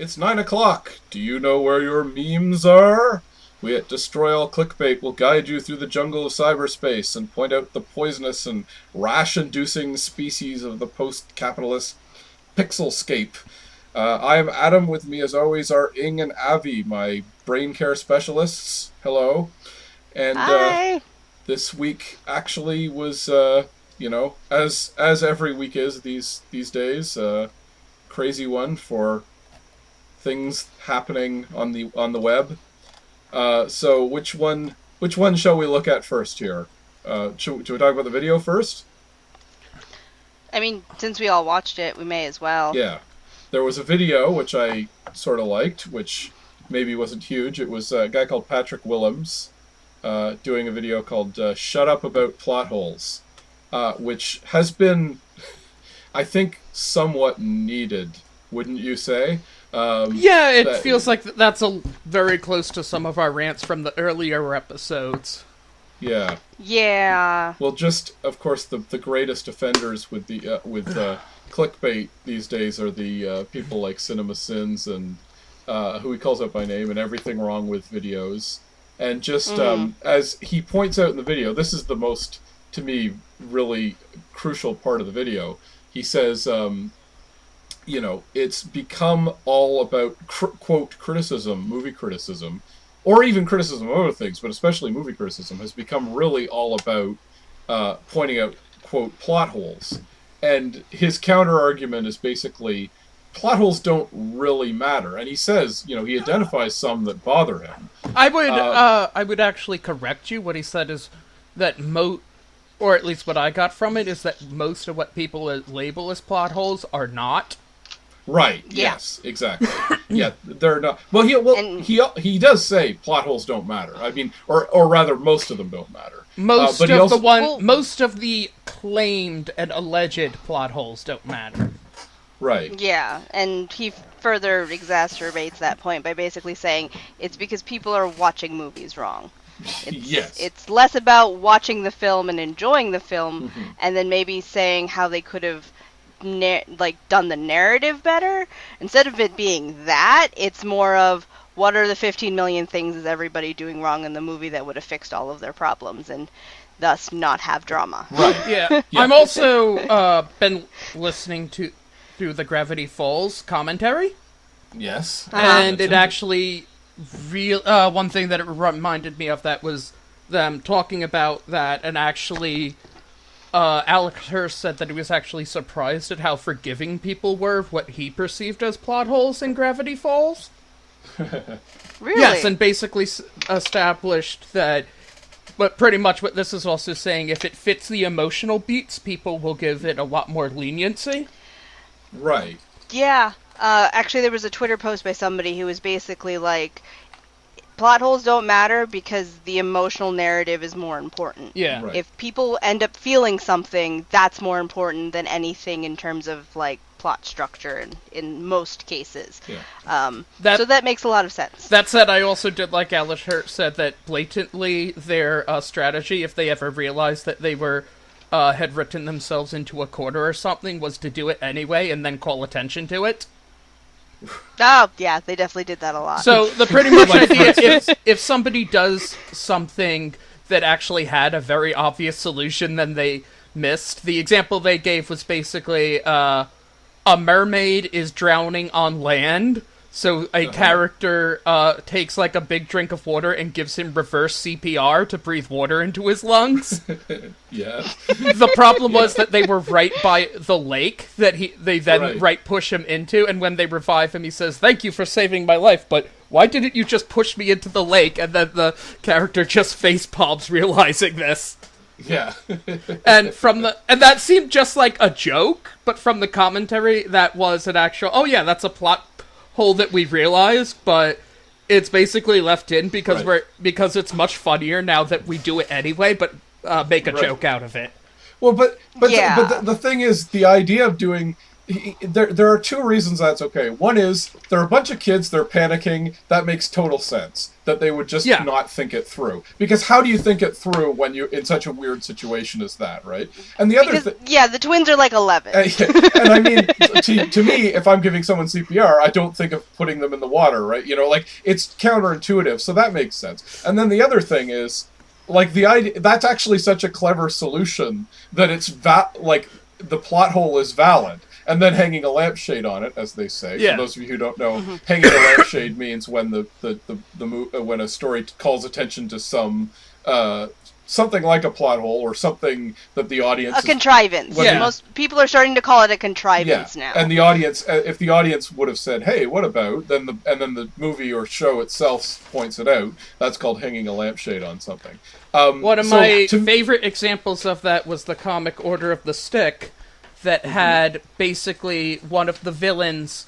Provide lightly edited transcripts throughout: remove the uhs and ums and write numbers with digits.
It's 9 o'clock. Do you know where your memes are? We at Destroy All Clickbait will guide you through the jungle of cyberspace and point out the poisonous and rash-inducing species of the post-capitalist pixelscape. I'm Adam. With me, as always, are Ing and Avi, my brain care specialists. Hello. And Hi. This week actually was, as every week is these days, crazy one for things happening on the web. So which one shall we look at first here? Should we talk about the video first? I mean, since we all watched it, we may as well. Yeah. There was a video which I sort of liked, which maybe wasn't huge. It was a guy called Patrick Willems doing a video called Shut Up About Plot Holes, which has been, I think, somewhat needed, wouldn't you say? Yeah, it feels like that's very close to some of our rants from the earlier episodes. Yeah. Yeah. Well, just of course the greatest offenders with clickbait these days are the people like Cinema Sins and who he calls out by name and Everything Wrong with Videos, and just as he points out in the video, this is the most, to me, really crucial part of the video. He says, it's become all about, quote, criticism, movie criticism, or even criticism of other things, but especially movie criticism, has become really all about pointing out, quote, plot holes. And his counter-argument is basically, plot holes don't really matter. And he says, he identifies some that bother him. I would actually correct you. What he said is that or at least what I got from it, is that most of what people label as plot holes are not. Right. Yeah. Yes. Exactly. Yeah, they're not. Well, he does say plot holes don't matter. I mean, or rather, most of them don't matter. Most of the claimed and alleged plot holes don't matter. Right. Yeah, and he further exacerbates that point by basically saying it's because people are watching movies wrong. Yes. It's less about watching the film and enjoying the film, and then maybe saying how they could have done the narrative better. Instead of it being that, it's more of what are the 15 million things is everybody doing wrong in the movie that would have fixed all of their problems and thus not have drama. Right. Yeah. I'm also been listening through the Gravity Falls commentary. Yes. And it actually one thing that it reminded me of that was them talking about that, and actually Alex Hirsch said that he was actually surprised at how forgiving people were of what he perceived as plot holes in Gravity Falls. Really? Yes, and basically established that, but pretty much what this is also saying, if it fits the emotional beats, people will give it a lot more leniency. Right. Yeah. Actually, there was a Twitter post by somebody who was basically like, plot holes don't matter because the emotional narrative is more important. Yeah. Right. If people end up feeling something, that's more important than anything in terms of, like, plot structure in most cases. Yeah. So that makes a lot of sense. That said, I also did like Alex Hirsch said that blatantly their strategy, if they ever realized that they were had written themselves into a corner or something, was to do it anyway and then call attention to it. Oh, yeah, they definitely did that a lot. So the pretty much idea, if somebody does something that actually had a very obvious solution, then they missed. The example they gave was basically a mermaid is drowning on land, so a character takes like a big drink of water and gives him reverse CPR to breathe water into his lungs. Yeah. The problem was that they were right by the lake that they then push him into, and when they revive him, he says, "Thank you for saving my life, but why didn't you just push me into the lake?" And then the character just face palms, realizing this. Yeah. And that seemed just like a joke, but from the commentary, that was an actual, oh yeah, that's a plot hole that we realized, but it's basically left in because because it's much funnier now that we do it anyway, but make a joke out of it. Well, but Yeah. the thing is, the idea of doing there are two reasons that's okay. One is there are a bunch of kids, they're panicking. That makes total sense that they would just not think it through. Because how do you think it through when you're in such a weird situation as that, right? And the other thing, the twins are like 11. and I mean, to me, if I'm giving someone CPR, I don't think of putting them in the water, right? You know, like it's counterintuitive, so that makes sense. And then the other thing is, like the idea that's actually such a clever solution that it's like the plot hole is valid. And then hanging a lampshade on it, as they say. For those of you who don't know, hanging a lampshade means when when a story calls attention to something like a plot hole or something that the audience contrivance. Most people are starting to call it a contrivance now. And the audience, if the audience would have said, "Hey, what about?" then the movie or show itself points it out. That's called hanging a lampshade on something. One of my favorite examples of that was the comic Order of the Stick. That had basically one of the villains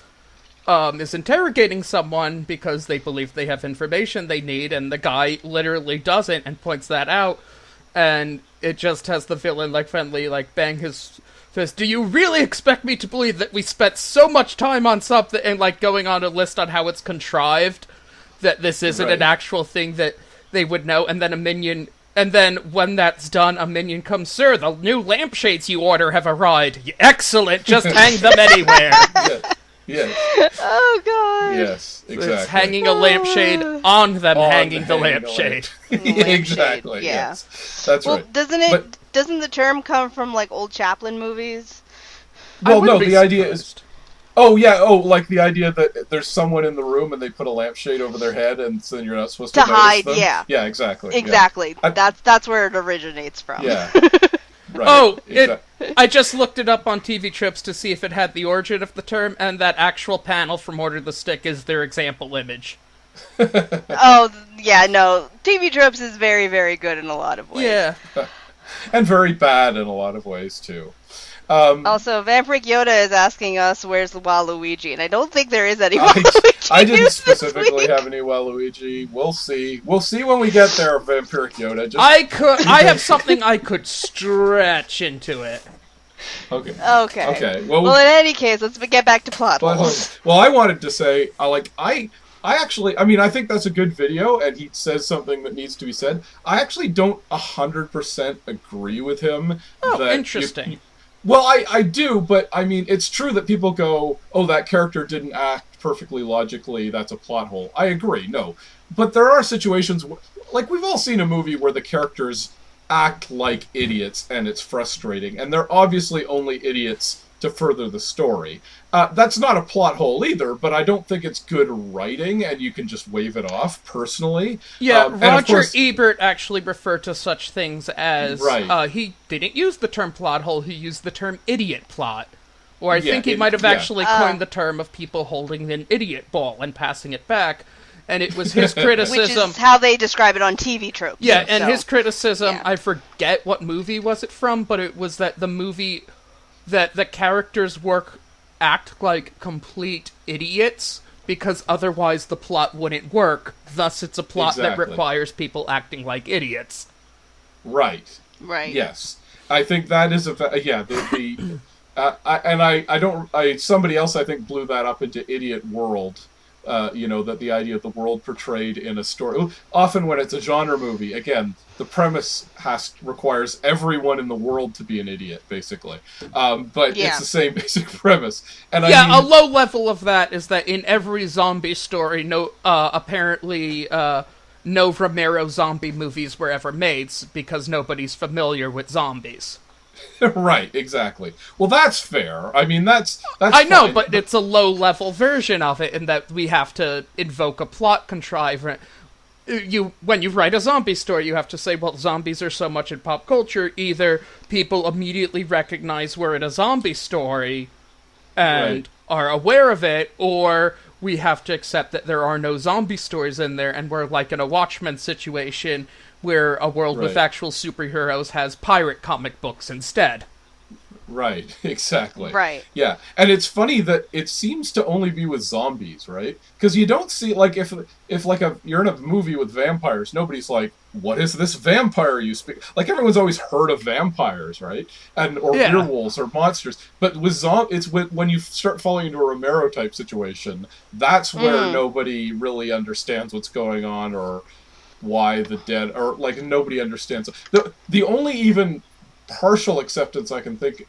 is interrogating someone because they believe they have information they need, and the guy literally doesn't and points that out, and it just has the villain friendly bang his fist. Do you really expect me to believe that we spent so much time on something and going on a list on how it's contrived that this isn't an actual thing that they would know? And then a minion. And then, when that's done, a minion comes, "Sir, the new lampshades you order have arrived." "Excellent, just hang them anywhere." Yes. Oh, God. Yes, exactly. It's hanging a lampshade on them hanging the lampshade. Exactly, yes. That's right. Doesn't the term come from, old Chaplin movies? Well, no, the idea is... the idea that there's someone in the room and they put a lampshade over their head and so you're not supposed to hide them. Yeah, exactly. Exactly. Yeah. That's where it originates from. Yeah. Right. I just looked it up on TV Trips to see if it had the origin of the term, and that actual panel from Order the Stick is their example image. Oh, yeah, no. TV Trips is very, very good in a lot of ways. Yeah. And very bad in a lot of ways, too. Also, Vampiric Yoda is asking us where's the Waluigi, and I don't think there is any Waluigi. I didn't specifically have any Waluigi. We'll see. We'll see when we get there, Vampiric Yoda. I have something I could stretch into it. Okay. Okay. Well, in any case, let's get back to plot holes. Well, I wanted to say, I think that's a good video, and he says something that needs to be said. I actually don't 100% agree with him. Oh, interesting. Well, I do, but I mean, it's true that people go, "Oh, that character didn't act perfectly logically, that's a plot hole." I agree, no. But there are situations, we've all seen a movie where the characters act like idiots, and it's frustrating, and they're obviously only idiots to further the story. That's not a plot hole either, but I don't think it's good writing, and you can just wave it off, personally. Yeah, Roger Ebert actually referred to such things as... he didn't use the term plot hole, he used the term idiot plot. Or I think he might have actually coined the term of people holding an idiot ball and passing it back. And it was his criticism... Which is how they describe it on TV Tropes. Yeah, and his criticism, I forget what movie was it from, but it was that the movie... that the characters act like complete idiots because otherwise the plot wouldn't work. Thus, it's a plot that requires people acting like idiots. Right. Yes, I think that is somebody else I think blew that up into idiot world. That the idea of the world portrayed in a story. Often when it's a genre movie, again, the premise requires everyone in the world to be an idiot, basically. But it's the same basic premise. And a low level of that is that in every zombie story, apparently no Romero zombie movies were ever made because nobody's familiar with zombies. Right, exactly. Well, that's fair. I mean, that's I know, but it's a low-level version of it in that we have to invoke a plot contrivance. When you write a zombie story, you have to say, well, zombies are so much in pop culture, either people immediately recognize we're in a zombie story and are aware of it, or we have to accept that there are no zombie stories in there, and we're like in a Watchmen situation where a world with actual superheroes has pirate comic books instead. Right, exactly. Right. Yeah, and it's funny that it seems to only be with zombies, right? Because you don't see, like, if like you're in a movie with vampires, nobody's like, "What is this vampire you speak?" Like everyone's always heard of vampires, right? And or Yeah. werewolves or monsters. But with it's when you start falling into a Romero type situation, that's where nobody really understands what's going on or why the dead, or like nobody understands. The only even partial acceptance I can think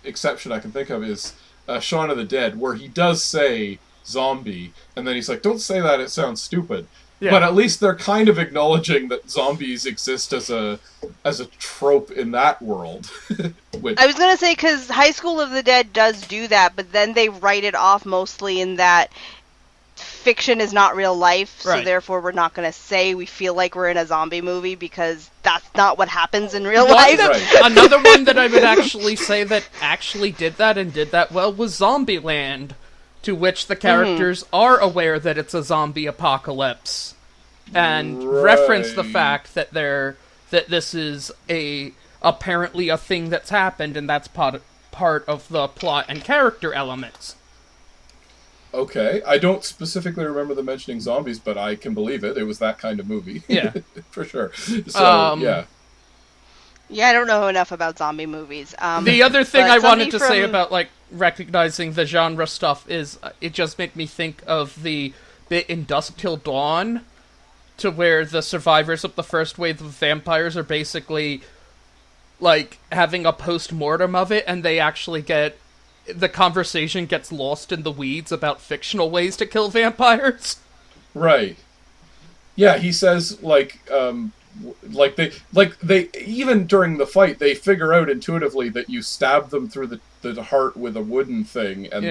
exception I can think of is Shaun of the Dead, where he does say zombie, and then he's like, "Don't say that; it sounds stupid." Yeah. But at least they're kind of acknowledging that zombies exist as a trope in that world. Which, I was gonna say, because High School of the Dead does do that, but then they write it off mostly in that fiction is not real life, so Right. therefore we're not going to say we feel like we're in a zombie movie because that's not what happens in real One life. that- Right. Another one that I would actually say that actually did that and did that well was Zombieland, to which the characters are aware that it's a zombie apocalypse, and reference the Right. fact that this is apparently a thing that's happened, and that's part of the plot and character elements. Okay, I don't specifically remember them mentioning zombies, but I can believe it. It was that kind of movie. Yeah. For sure. So, yeah. Yeah, I don't know enough about zombie movies. The other thing but I wanted somebody to say from- about, like, recognizing the genre stuff is it just made me think of the bit in Dusk Till Dawn, to where the survivors of the first wave of vampires are basically, like, having a post-mortem of it, and they actually the conversation gets lost in the weeds about fictional ways to kill vampires. Right. Yeah, he says, like they even during the fight, they figure out intuitively that you stab them through the heart with a wooden thing, and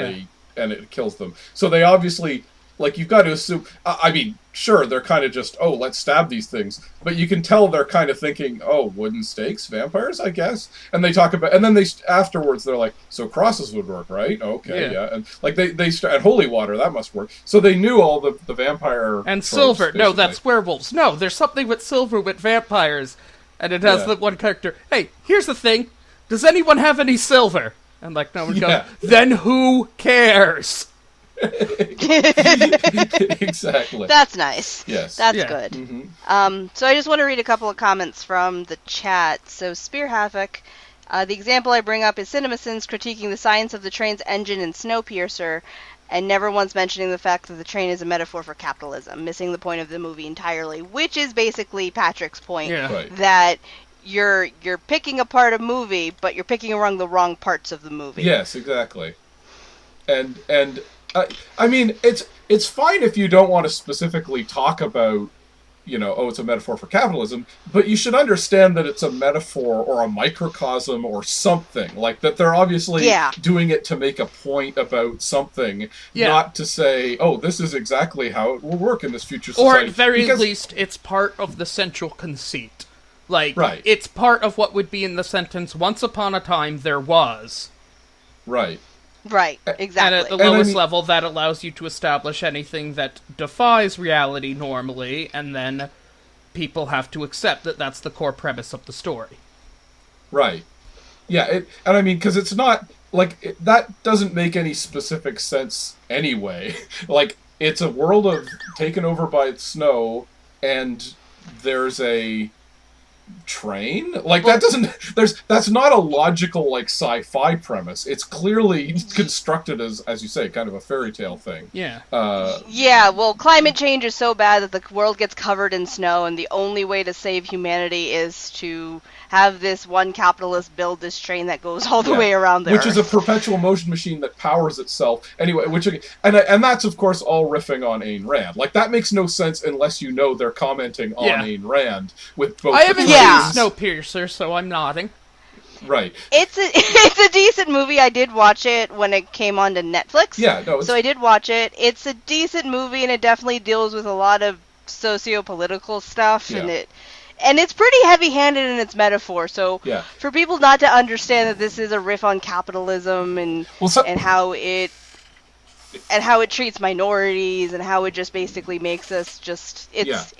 it kills them. So they obviously, like, you've got to assume, I mean, sure, they're kind of just, oh, let's stab these things, but you can tell they're kind of thinking, oh, wooden stakes, vampires, I guess. And they talk about, and then afterwards they're like, so crosses would work, right? Okay, yeah. And like they start, and holy water, that must work. So they knew all the vampire And tropes, silver. No, basically. that's werewolves. No, there's something with silver with vampires. And it has the one character, hey, here's the thing. Does anyone have any silver? And, like, no one goes, then who cares? Exactly. That's nice. Yes. That's Yeah. good. Mm-hmm. So I just want to read a couple of comments from the chat. So Spear Havoc, the example I bring up is CinemaSins critiquing the science of the train's engine in Snowpiercer, and never once mentioning the fact that the train is a metaphor for capitalism, missing the point of the movie entirely, which is basically Patrick's point, Right. that you're picking apart a movie, but you're picking among the wrong parts of the movie. Yes, exactly. And I mean, it's fine if you don't want to specifically talk about, oh, it's a metaphor for capitalism, but you should understand that it's a metaphor or a microcosm or something. Like, that they're obviously doing it to make a point about something, not to say, oh, this is exactly how it will work in this future society. Or at very least, it's part of the central conceit. Like, Right. it's part of what would be in the sentence, once upon a time there was. Right. Right, exactly. And at the lowest level, that allows you to establish anything that defies reality normally, and then people have to accept that that's the core premise of the story. Right. Yeah, and I mean, because it's not, like, that doesn't make any specific sense anyway. Like, it's a world taken over by snow, and there's a train? Like, that's not a logical, like, sci-fi premise. It's clearly constructed as you say, kind of a fairy tale thing. Yeah. Yeah, well, climate change is so bad that the world gets covered in snow, and the only way to save humanity is to have this one capitalist build this train that goes all the way around the Which Earth. is a perpetual motion machine that powers itself. Anyway, and that's, of course, all riffing on Ayn Rand. Like, that makes no sense unless you know they're commenting on Ayn Rand with both I haven't the seen trains. Snowpiercer, so I'm nodding. Right. It's a decent movie. I did watch it when it came onto Netflix. Yeah, no, so I did watch it. It's a decent movie, and it definitely deals with a lot of socio-political stuff, and it's pretty heavy-handed in its metaphor. So for people not to understand that this is a riff on capitalism and how it and how it treats minorities, and how it just basically makes us just it's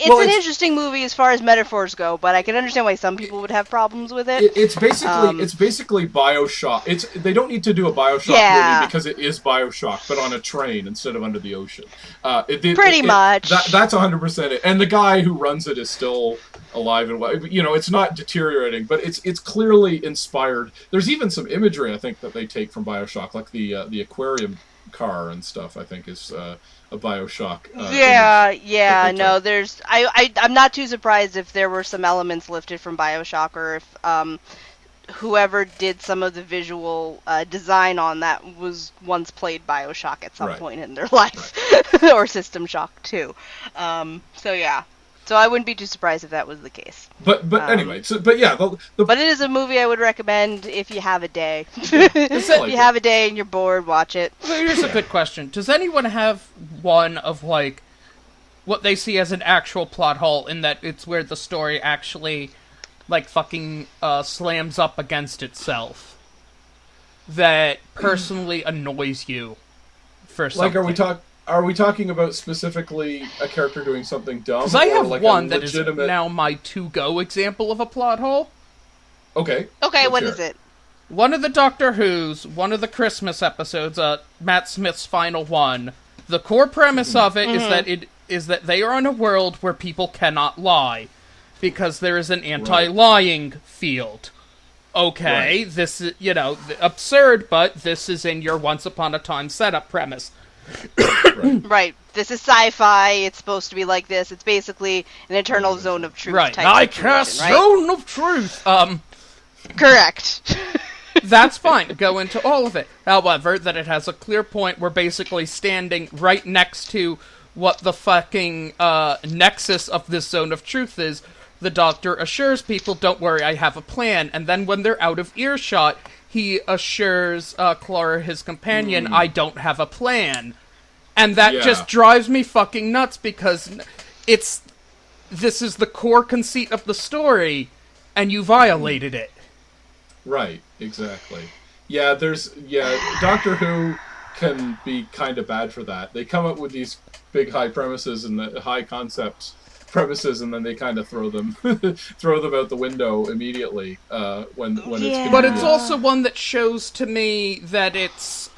Well, an interesting movie as far as metaphors go, but I can understand why some people would have problems with it. It's basically BioShock. They don't need to do a BioShock movie because it is BioShock, but on a train instead of under the ocean. Pretty much. That's 100% it. And the guy who runs it is still alive and well. You know, it's not deteriorating, but it's clearly inspired. There's even some imagery I think that they take from BioShock, like the aquarium car and stuff. I think is a BioShock. No, there's I'm not too surprised if there were some elements lifted from BioShock, or if whoever did some of the visual design on that was once played BioShock at some point in their life, or System Shock too. So yeah. So I wouldn't be too surprised if that was the case. But anyway, but yeah. But it is a movie I would recommend if you have a day. If you have a day and you're bored, watch it. Well, here's a good question. Does anyone have one of, like, what they see as an actual plot hole, in that it's where the story actually, like, fucking slams up against itself, that personally annoys you for something? Like, are we talking about specifically a character doing something dumb? Because I have like one that is now my to-go example of a plot hole. Okay. Okay, what is it? One of the Doctor Who's, one of the Christmas episodes, Matt Smith's final one, the core premise of it is that they are in a world where people cannot lie, because there is an anti-lying field. Okay, this is, absurd, but this is in your Once Upon a Time setup premise. Right. This is sci-fi. It's supposed to be like this. It's basically an eternal zone of truth type I situation, cast zone of truth. Correct. That's fine. Go into all of it. However, that it has a clear point. We're basically standing right next to what the fucking nexus of this zone of truth is. The Doctor assures people, "Don't worry, I have a plan." And then when they're out of earshot, he assures Clara, his companion, "I don't have a plan." And that just drives me fucking nuts, because this is the core conceit of the story, and you violated it. Right, exactly. Yeah, Doctor Who can be kind of bad for that. They come up with these big high premises and the high concept premises, and then they kind of throw them out the window immediately when it's convenient. But it's also one that shows to me that it's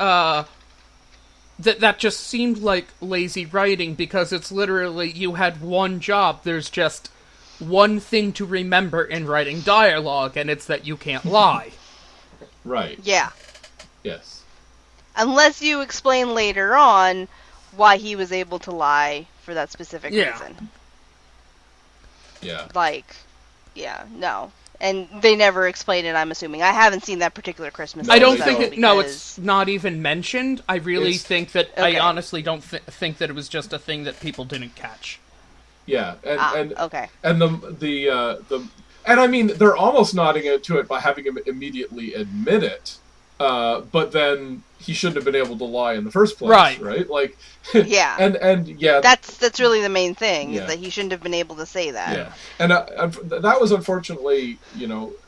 that just seemed like lazy writing, because it's literally, you had one job. There's just one thing to remember in writing dialogue, and it's that you can't lie. Right. Yeah. Yes. Unless you explain later on why he was able to lie for that specific reason. Yeah. No. And they never explain it, I'm assuming. I haven't seen that particular Christmas I don't episode think it's not even mentioned. I really think that, okay. I honestly don't think that it was just a thing that people didn't catch. Yeah, and okay. And and I mean, they're almost nodding to it by having him immediately admit it, but then he shouldn't have been able to lie in the first place, right? Like, yeah, and that's really the main thing, is that he shouldn't have been able to say that. Yeah, and that was unfortunately,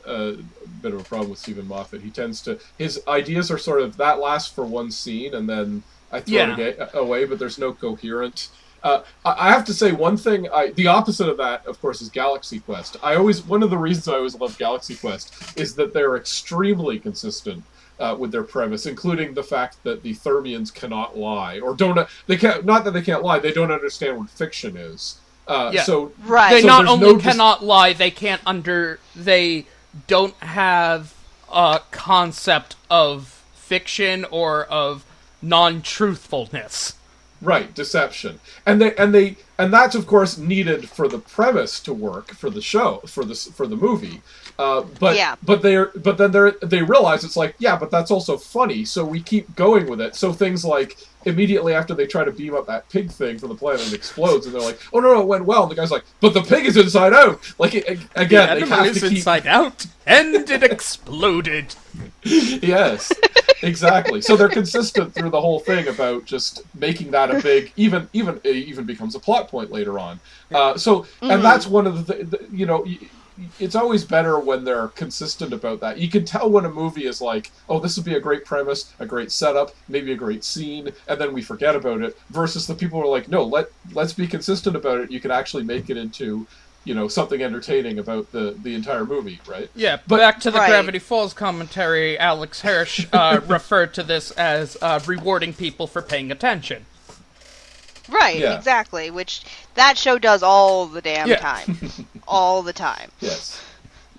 a bit of a problem with Stephen Moffat. He tends to, his ideas are sort of, that lasts for one scene, and then I throw it away, but there's no coherent. I have to say one thing. The opposite of that, of course, is Galaxy Quest. One of the reasons I always love Galaxy Quest is that they're extremely consistent with their premise, including the fact that the Thermians cannot lie, or don't. They can't. Not that they can't lie. They don't understand what fiction is. So they not only cannot lie, they can't They don't have a concept of fiction or of non-truthfulness. Right, deception, and that's of course needed for the premise to work for the show, for the movie. But they realize it's like, but that's also funny, so we keep going with it. So things like immediately after they try to beam up that pig thing from the planet, it explodes, and they're like, "Oh no, it went well." And the guy's like, "But the pig is inside out." Like again, the animal is inside out, and it exploded. Yes, exactly. So they're consistent through the whole thing about just making that a big, even becomes a plot point later on. And that's one of the it's always better when they're consistent about that. You can tell when a movie is like, oh, this would be a great premise, a great setup, maybe a great scene, and then we forget about it, versus the people who are like, no, let's be consistent about it. You can actually make it into, something entertaining about the entire movie, right? Yeah, but back to the Gravity Falls commentary, Alex Hirsch referred to this as rewarding people for paying attention. Right, exactly, which that show does all the damn time. All the time. Yes.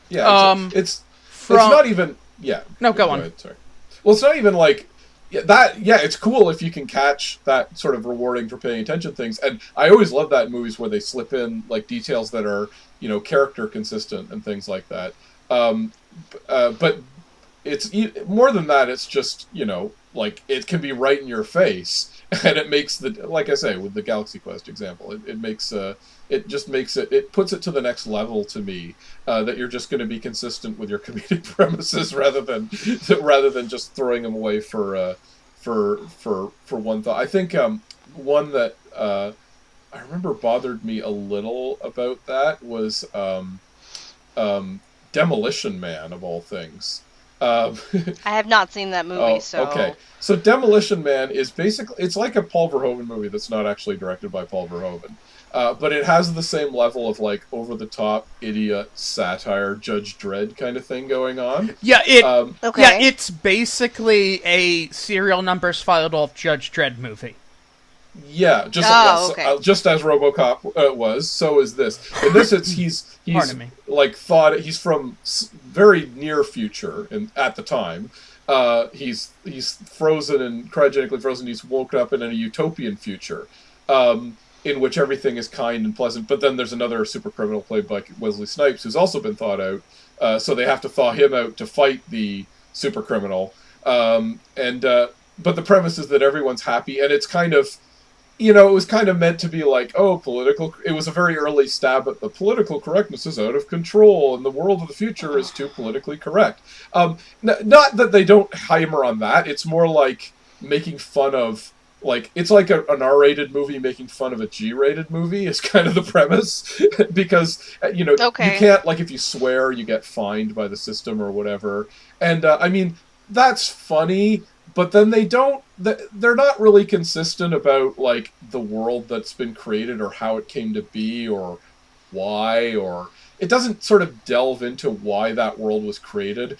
Yeah, it's not even... Yeah. No, go on. Ahead, sorry. Well, it's not even like... it's cool if you can catch that sort of rewarding for paying attention things. And I always love that in movies where they slip in, like, details that are, character consistent and things like that. But it's... More than that, it's just, like, it can be right in your face. And it makes like I say, with the Galaxy Quest example, it puts it to the next level to me, that you're just going to be consistent with your comedic premises rather than just throwing them away for one thought. I think one that I remember bothered me a little about that was Demolition Man, of all things. I have not seen that movie, so... Okay. So Demolition Man is basically... It's like a Paul Verhoeven movie that's not actually directed by Paul Verhoeven. But it has the same level of, like, over-the-top, idiot, satire, Judge Dredd kind of thing going on. Yeah, it's basically a serial numbers filed off Judge Dredd movie. Yeah, just as RoboCop was, so is this. In this, he's from very near future at the time. He's frozen and cryogenically frozen. He's woken up in a utopian future, in which everything is kind and pleasant. But then there's another super criminal played by Wesley Snipes who's also been thawed out. So they have to thaw him out to fight the super criminal. But the premise is that everyone's happy, and it's kind of... it was kind of meant to be like, it was a very early stab at the political correctness is out of control, and the world of the future is too politically correct. Not that they don't hammer on that, it's more like making fun of, like, it's like an R-rated movie making fun of a G-rated movie is kind of the premise, because, you can't, like, if you swear, you get fined by the system or whatever. And, that's funny, but then they're not really consistent about, like, the world that's been created or how it came to be or why, or it doesn't sort of delve into why that world was created.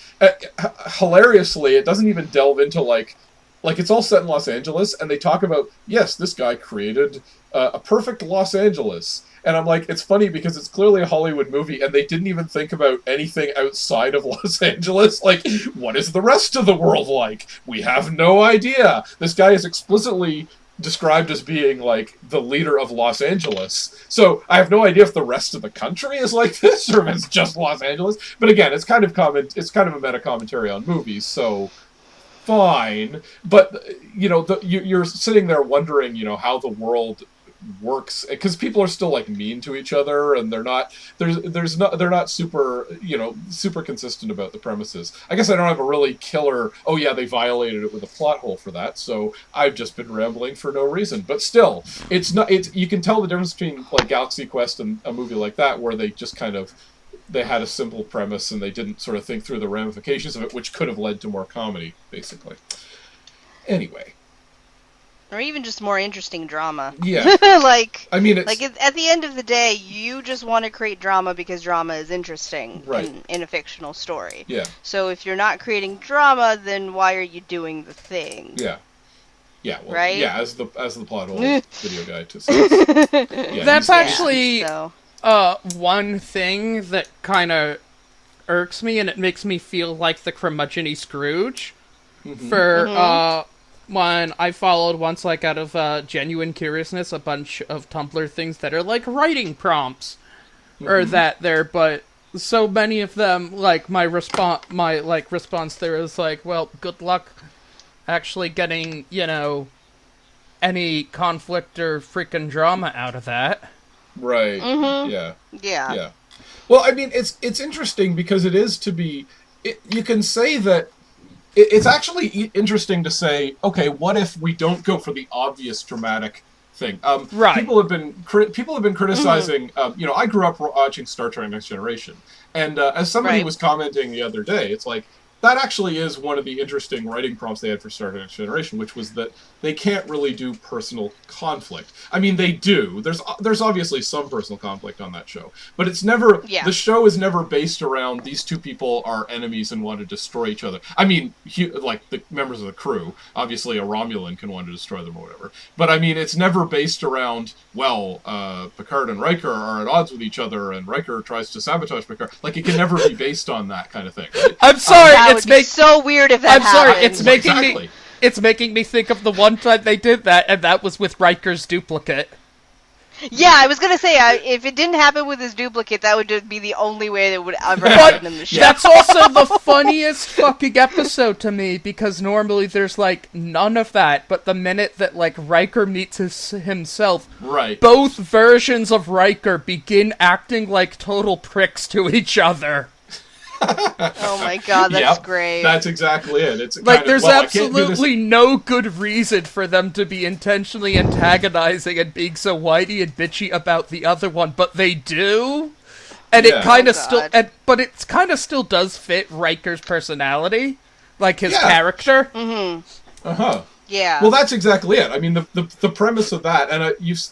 Hilariously, it doesn't even delve into, like it's all set in Los Angeles, and they talk about, yes, this guy created a perfect Los Angeles. And I'm like, it's funny because it's clearly a Hollywood movie, and they didn't even think about anything outside of Los Angeles. Like, what is the rest of the world like? We have no idea. This guy is explicitly described as being, like, the leader of Los Angeles. So I have no idea if the rest of the country is like this, or if it's just Los Angeles. But again, it's kind of a meta commentary on movies, so... fine, but you're sitting there wondering, how the world works, because people are still, like, mean to each other, and they're not super super consistent about the premises. I guess I don't have a really killer, they violated it with a plot hole for that, so I've just been rambling for no reason. But still, you can tell the difference between, like, Galaxy Quest and a movie like that, where they just kind of they had a simple premise and they didn't sort of think through the ramifications of it, which could have led to more comedy, basically. Anyway. Or even just more interesting drama. Yeah. At the end of the day, you just want to create drama because drama is interesting in a fictional story. Yeah. So if you're not creating drama, then why are you doing the thing? Yeah. Yeah, well, right? Yeah, as the plot hole video guide to say. Yeah, that's actually one thing that kind of irks me, and it makes me feel like the curmudgeon-y Scrooge. When I followed once, like, out of genuine curiousness, a bunch of Tumblr things that are, like, writing prompts, or that there, but so many of them, like, my response there is, like, well, good luck actually getting, any conflict or freaking drama out of that. Right. Yeah. Yeah. Well, I mean, it's interesting because it is to be... you can say that... It's actually interesting to say, okay, what if we don't go for the obvious dramatic thing. Right. People have been criticizing. I grew up watching Star Trek: Next Generation, and as somebody Right. was commenting the other day, it's like that actually is one of the interesting writing prompts they had for Star Trek: Next Generation, which was that they can't really do personal conflict. I mean, they do. There's obviously some personal conflict on that show, but it's never. Yeah. The show is never based around these two people are enemies and want to destroy each other. I mean, like the members of the crew. Obviously, a Romulan can want to destroy them or whatever. But I mean, it's never based around Picard and Riker are at odds with each other, and Riker tries to sabotage Picard. Like, it can never be based on that kind of thing. I'm sorry, That would be so weird if that I'm sorry, happened. it's making Exactly. me. It's making me think of the one time they did that, and that was with Riker's duplicate. Yeah, I was gonna say, if it didn't happen with his duplicate, that would just be the only way that would ever happen in the show. That's also the funniest fucking episode to me, because normally there's, like, none of that, but the minute that, like, Riker meets himself, Right. both versions of Riker begin acting like total pricks to each other. Oh my god, that's great. That's exactly it. It's Like, kind there's of, I can't do this. absolutely no good reason for them to be intentionally antagonizing and being so whiny and bitchy about the other one, but they do. And Yeah. it kind of Oh, God. but it kind of still does fit Riker's personality, like his Yeah. character. Uh-huh. Yeah. Well, that's exactly it. I mean, the premise of that, and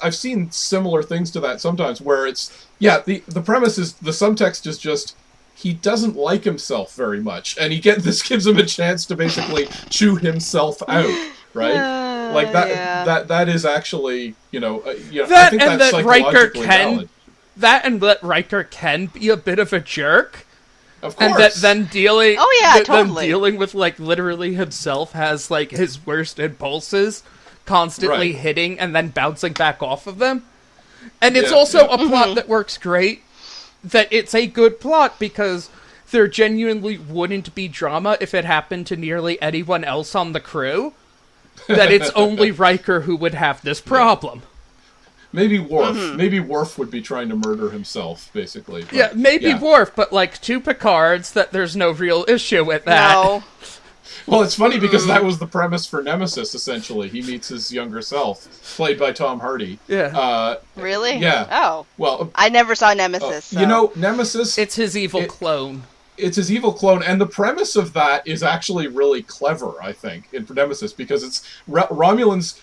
I've seen similar things to that sometimes, where it's the premise is the subtext is just he doesn't like himself very much, and this gives him a chance to basically chew himself out, right? Like that yeah. that is actually I That think and that's that Riker psychologically can valid. that and that Riker can be a bit of a jerk. Of course. And that then dealing Oh, yeah, then totally. dealing with, like, literally himself has, like, his worst impulses constantly Right. hitting and then bouncing back off of them. And it's Yeah, also yeah. a plot that works great, that it's a good plot because there genuinely wouldn't be drama if it happened to nearly anyone else on the crew. That it's only Riker who would have this problem. Maybe Worf. Maybe Worf would be trying to murder himself, basically. But, Yeah, maybe Worf, but, like, two Picards, that there's no real issue with that. No. Well, it's funny because that was the premise for Nemesis, essentially. He meets his younger self, played by Tom Hardy. Yeah. Really? Yeah. Oh. Well, I never saw Nemesis. So. Nemesis... It's his evil clone. It's his evil clone, and the premise of that is actually really clever, I think, in Nemesis, because it's Romulans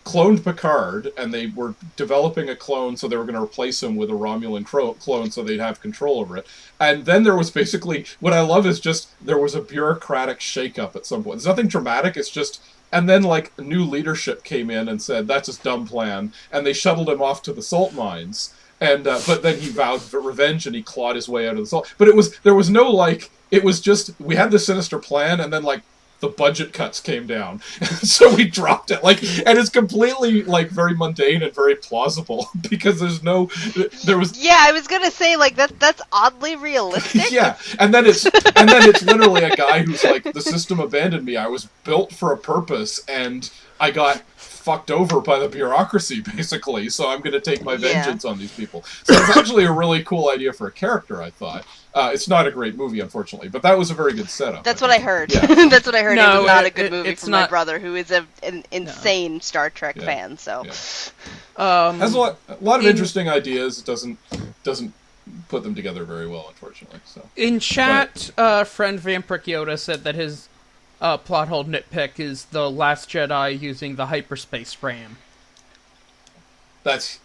cloned Picard, and they were developing a clone, so they were going to replace him with a Romulan clone so they'd have control over it. And then there was basically, what I love is just, there was a bureaucratic shakeup at some point. There's nothing dramatic, it's just, and then, like, new leadership came in and said, that's a dumb plan, and they shuttled him off to the salt mines. And but then he vowed revenge and he clawed his way out of the salt. But there was no, like, it was just, we had this sinister plan, and then, like, the budget cuts came down. So we dropped it. Like, and it's completely, like, very mundane and very plausible because there was... Yeah, I was gonna say, like, that's oddly realistic. Yeah, and then it's literally a guy who's like, the system abandoned me. I was built for a purpose, and I got fucked over by the bureaucracy, basically, so I'm going to take my vengeance on these people. So it's actually a really cool idea for a character, I thought. It's not a great movie, unfortunately, but that was a very good setup. That's what I heard. Yeah. That's what I heard. No, it was not a good movie it's from not... my brother, who is an insane Star Trek fan. So, has a lot of interesting ideas. It doesn't put them together very well, unfortunately. So in chat, friend Vampiric Yoda said that his plot hole nitpick is the Last Jedi using the hyperspace ram.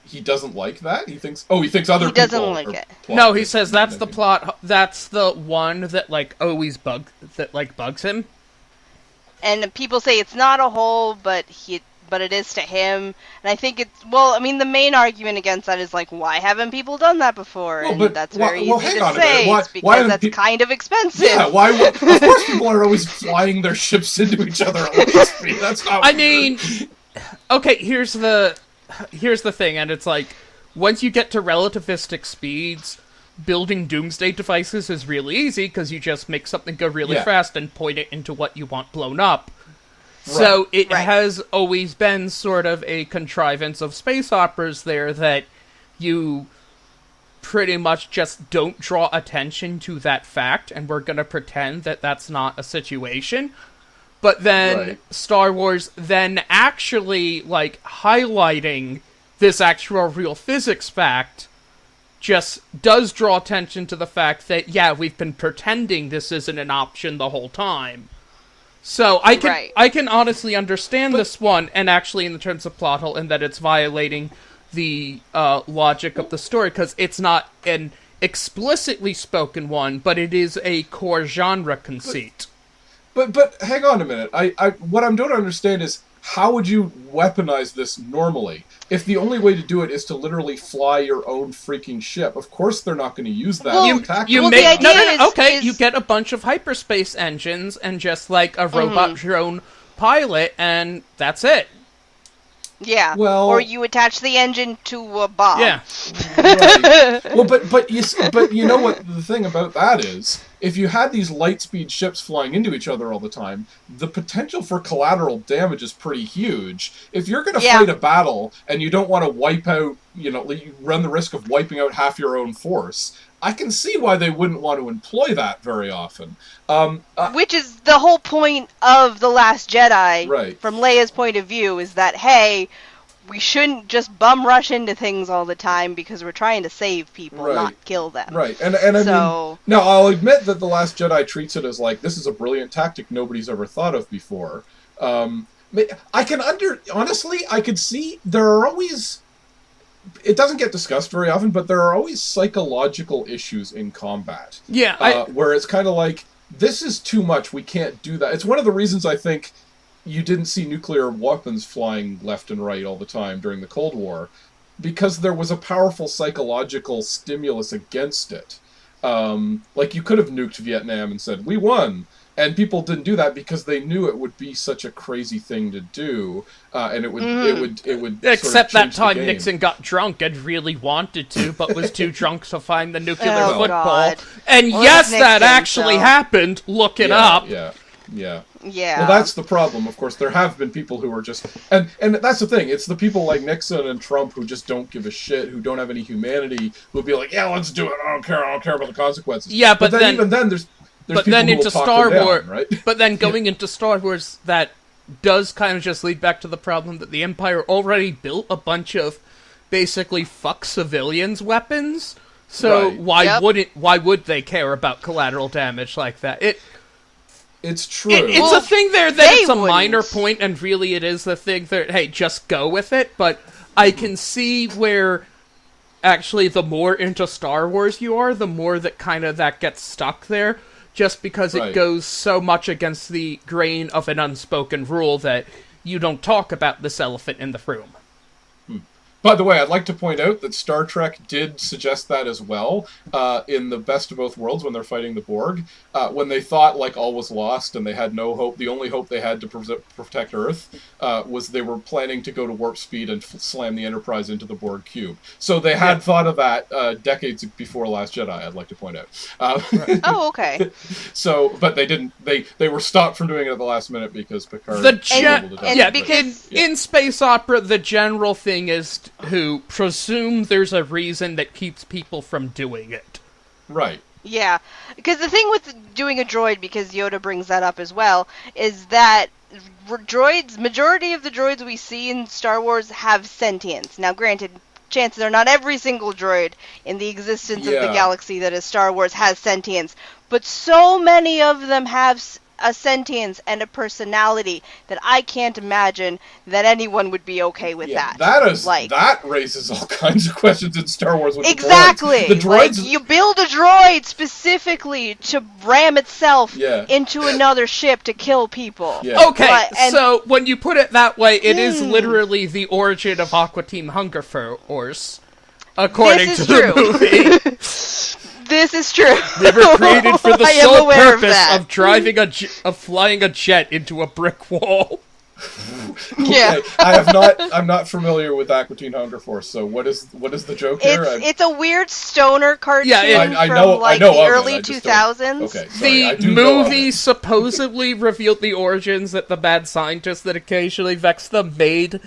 He doesn't like that? He thinks other people doesn't like it. No, he says that's the plot. That's the one that always bugs him. And people say it's not a hole, but it is to him. And I think the main argument against that is why haven't people done that before? Well, and but that's very easy hang to on a say. minute. It's because that's kind of expensive. Yeah, why? Of course, people are always flying their ships into each other at light speed. That's not. I mean, okay. Here's the thing, and it's once you get to relativistic speeds, building doomsday devices is really easy because you just make something go really fast and point it into what you want blown up. Right. So it has always been sort of a contrivance of space operas there that you pretty much just don't draw attention to that fact, and we're going to pretend that that's not a situation. but then Right. Star Wars then actually, like, highlighting this actual real physics fact just does draw attention to the fact that, yeah, we've been pretending this isn't an option the whole time. So I can honestly understand this one, and actually in the terms of plot hole, in that it's violating the logic of the story, because it's not an explicitly spoken one, but it is a core genre conceit. But hang on a minute. I what I don't understand is, how would you weaponize this normally? If the only way to do it is to literally fly your own freaking ship, of course they're not going to use that to attack you. the idea is you get a bunch of hyperspace engines and just, like, a robot drone pilot, and that's it. Yeah. Well, or you attach the engine to a bomb. Yeah. Right. Well, but you know what the thing about that is? If you had these light speed ships flying into each other all the time, the potential for collateral damage is pretty huge. If you're going to fight a battle and you don't want to wipe out, you run the risk of wiping out half your own force, I can see why they wouldn't want to employ that very often. Which is the whole point of The Last Jedi, right. From Leia's point of view, is that, hey, we shouldn't just bum rush into things all the time because we're trying to save people, not kill them. Right, and I mean, now I'll admit that The Last Jedi treats it as, like, this is a brilliant tactic nobody's ever thought of before. Honestly, I could see there are always... It doesn't get discussed very often, but there are always psychological issues in combat. Yeah, where it's kind of like, this is too much, we can't do that. It's one of the reasons I think you didn't see nuclear weapons flying left and right all the time during the Cold War, because there was a powerful psychological stimulus against it. Like, you could have nuked Vietnam and said, we won! And people didn't do that because they knew it would be such a crazy thing to do, and it would. Except sort of that time the game. Nixon got drunk and really wanted to, but was too drunk to find the nuclear Oh, football. God. And Well, yes, Nixon, that actually happened. Look it up. Yeah. Yeah. Well, that's the problem. Of course, there have been people who are just... And that's the thing. It's the people like Nixon and Trump who just don't give a shit, who don't have any humanity, who would be like, yeah, let's do it. I don't care about the consequences. Yeah, but then even then, there's but people then who into will talk Star them Wars, down, right? But then going into Star Wars, that does kind of just lead back to the problem that the Empire already built a bunch of basically fuck civilians weapons. So why would they care about collateral damage like that? It's true. It's a thing there that it's a wouldn't. minor point, and really it is the thing that, hey, just go with it. But I can see where actually the more into Star Wars you are, the more that kind of that gets stuck there, just because it goes so much against the grain of an unspoken rule that you don't talk about this elephant in the room. By the way, I'd like to point out that Star Trek did suggest that as well in the Best of Both Worlds when they're fighting the Borg. When they thought like all was lost and they had no hope, the only hope they had to protect Earth was they were planning to go to warp speed and slam the Enterprise into the Borg cube. So they had thought of that decades before Last Jedi, I'd like to point out. Oh, okay. So, but they didn't. They were stopped from doing it at the last minute because Picard in space opera, the general thing is who presume there's a reason that keeps people from doing it. Right. Yeah, because the thing with doing a droid, because Yoda brings that up as well, is that majority of the droids we see in Star Wars have sentience. Now, granted, chances are not every single droid in the existence of the galaxy that is Star Wars has sentience, but so many of them have a sentience and a personality that I can't imagine that anyone would be okay with that. That raises all kinds of questions in Star Wars with exactly. The droids. Like, you build a droid specifically to ram itself into another ship to kill people. Yeah. Okay, so when you put it that way, it is literally the origin of Aqua Team Hunger Force, according to the movie. This is true. They were created for the sole purpose of flying a jet into a brick wall. Yeah. I'm not familiar with Aqua Teen Hunger Force, so what is the joke here? It's a weird stoner cartoon I from know the early 2000s. Okay, sorry, the movie supposedly revealed the origins that the bad scientist that occasionally vexed them made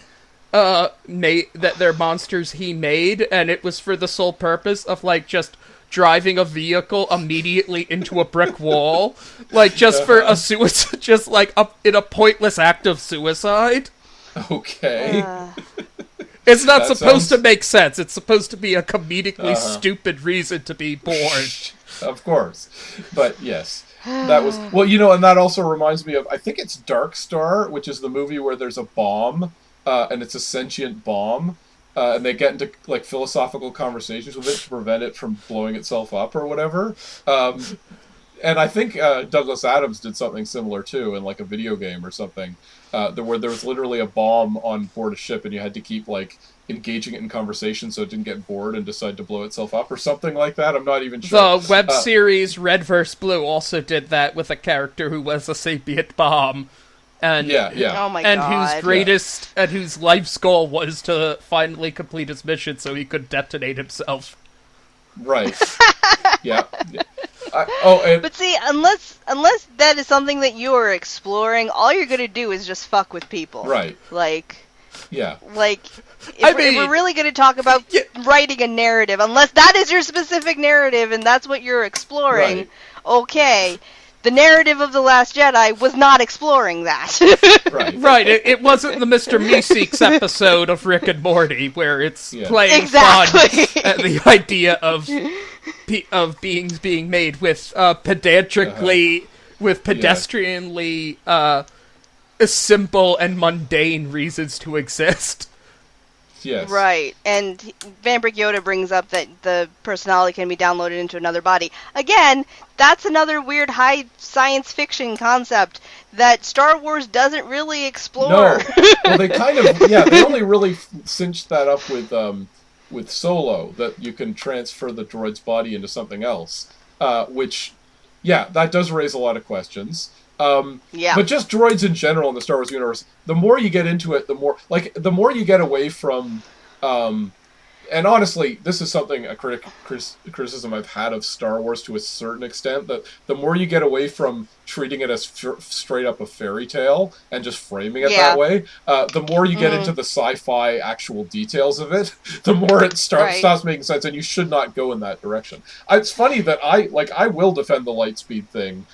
that they're monsters he made, and it was for the sole purpose of like just driving a vehicle immediately into a brick wall, like, just for a suicide, just, like, in a pointless act of suicide. Okay. It's not supposed to make sense. It's supposed to be a comedically stupid reason to be born. Of course. But, yes. That was... Well, and that also reminds me of... I think it's Dark Star, which is the movie where there's a bomb, and it's a sentient bomb, and they get into, like, philosophical conversations with it to prevent it from blowing itself up or whatever. And I think Douglas Adams did something similar, too, in, like, a video game or something, where there was literally a bomb on board a ship, and you had to keep, like, engaging it in conversation so it didn't get bored and decide to blow itself up or something like that. I'm not even sure. The web series Red vs. Blue also did that with a character who was a sapient bomb. And, Oh my and God. whose greatest, and whose life's goal was to finally complete his mission so he could detonate himself. Right. Yeah. But see, unless that is something that you are exploring, all you're gonna do is just fuck with people. Right. Like, yeah. Like, if we're really gonna talk about writing a narrative, unless that is your specific narrative and that's what you're exploring, okay. The narrative of The Last Jedi was not exploring that. Right. It wasn't the Mr. Meeseeks episode of Rick and Morty where it's playing fun at the idea of beings being made with pedestrianly simple and mundane reasons to exist. Yes. Right, and Vampiric Yoda brings up that the personality can be downloaded into another body. Again, that's another weird high science fiction concept that Star Wars doesn't really explore. No. Well, they kind of, they only really cinched that up with Solo, that you can transfer the droid's body into something else, which, that does raise a lot of questions. But just droids in general in the Star Wars universe, the more you get into it, the more you get away from, and honestly, this is something, a criticism I've had of Star Wars to a certain extent, that the more you get away from treating it as straight up a fairy tale and just framing it that way, the more you get into the sci-fi actual details of it, the more it stops making sense, and you should not go in that direction. It's funny that I will defend the Lightspeed thing,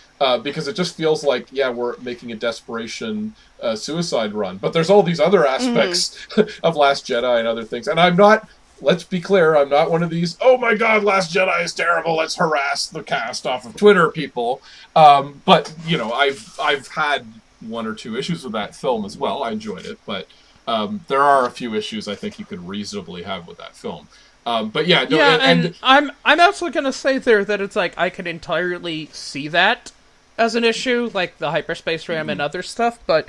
because it just feels like, we're making a desperation suicide run. But there's all these other aspects of Last Jedi and other things. And I'm not, let's be clear, I'm not one of these, oh my god, Last Jedi is terrible, let's harass the cast off of Twitter people. But, I've had one or two issues with that film as well. I enjoyed it. But there are a few issues I think you could reasonably have with that film. And I'm also going to say there that it's like, I can entirely see that as an issue, like the hyperspace RAM and other stuff, but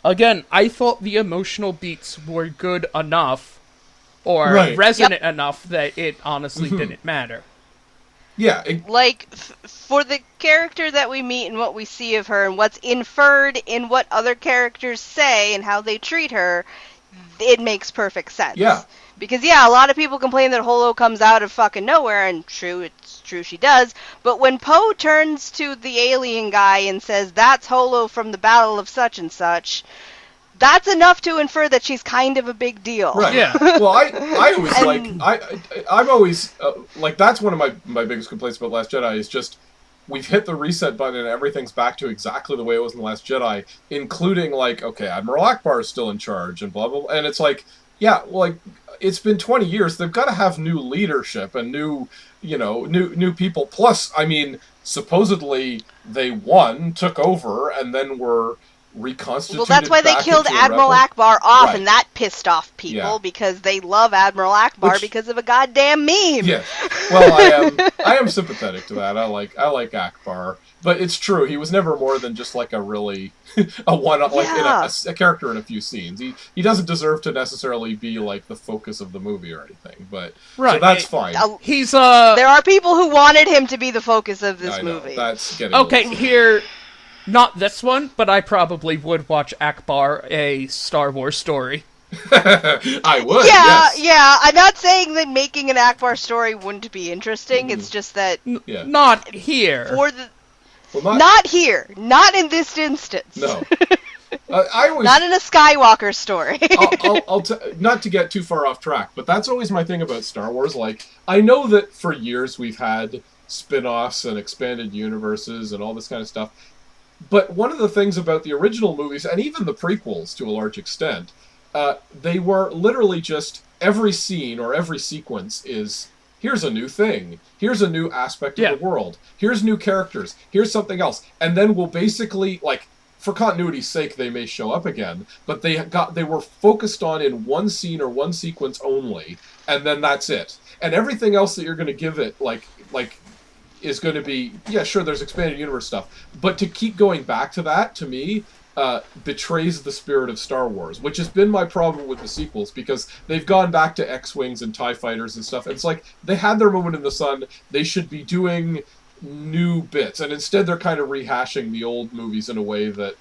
again, I thought the emotional beats were good enough, or resonant enough, that it honestly didn't matter. Yeah. For the character that we meet and what we see of her, and what's inferred in what other characters say and how they treat her, it makes perfect sense. Yeah. Because, a lot of people complain that Holo comes out of fucking nowhere, and it's true she does, but when Poe turns to the alien guy and says, that's Holo from the Battle of such and such, that's enough to infer that she's kind of a big deal. Right. Yeah. Well, I always I'm always, that's one of my biggest complaints about Last Jedi is just, we've hit the reset button and everything's back to exactly the way it was in The Last Jedi, including, Admiral Akbar is still in charge, and blah, blah, blah, and it's it's been 20 years. They've got to have new leadership and new people. Plus, supposedly they took over, and then were reconstituted. Well, that's why they killed Admiral Akbar off, and that pissed off people because they love Admiral Akbar because of a goddamn meme. Yeah. Well, I am sympathetic to that. I like Akbar, but it's true. He was never more than just a really a one a character in a few scenes. He doesn't deserve to necessarily be the focus of the movie or anything. But so that's fine. He's there are people who wanted him to be the focus of this movie. That's getting okay. Here, not this one, but I probably would watch Akbar, a Star Wars story. I would. Yeah. I'm not saying that making an Akbar story wouldn't be interesting. It's just that not here. Not here. Not in this instance. No. I always Not in a Skywalker story. not to get too far off track, but that's always my thing about Star Wars. Like, I know that for years we've had spin-offs and expanded universes and all this kind of stuff, but one of the things about the original movies, and even the prequels to a large extent, they were literally just every scene or every sequence is, here's a new thing, here's a new aspect of the world, here's new characters, here's something else, and then we'll basically, like, for continuity's sake, they may show up again, but they were focused on in one scene or one sequence only, and then that's it. And everything else that you're going to give it, like is going to be, yeah, sure, there's expanded universe stuff, but to keep going back to that, to me, betrays the spirit of Star Wars, which has been my problem with the sequels, because they've gone back to X-Wings and TIE Fighters and stuff. It's like, they had their moment in the sun, they should be doing new bits, and instead they're kind of rehashing the old movies in a way that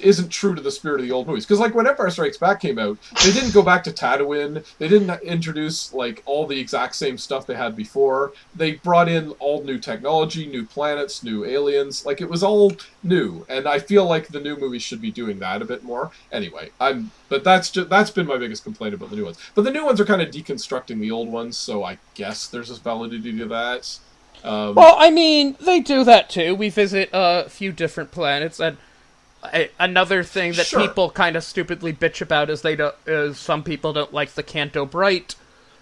isn't true to the spirit of the old movies. Because, like, when Empire Strikes Back came out, they didn't go back to Tatooine, they didn't introduce, like, all the exact same stuff they had before. They brought in all new technology, new planets, new aliens, like, it was all new, and I feel like the new movies should be doing that a bit more. Anyway, but that's been my biggest complaint about the new ones. But the new ones are kind of deconstructing the old ones, so I guess there's a validity to that. Well, I mean, they do that too. We visit a few different planets, and another thing that people kind of stupidly bitch about is some people don't like the Canto Bright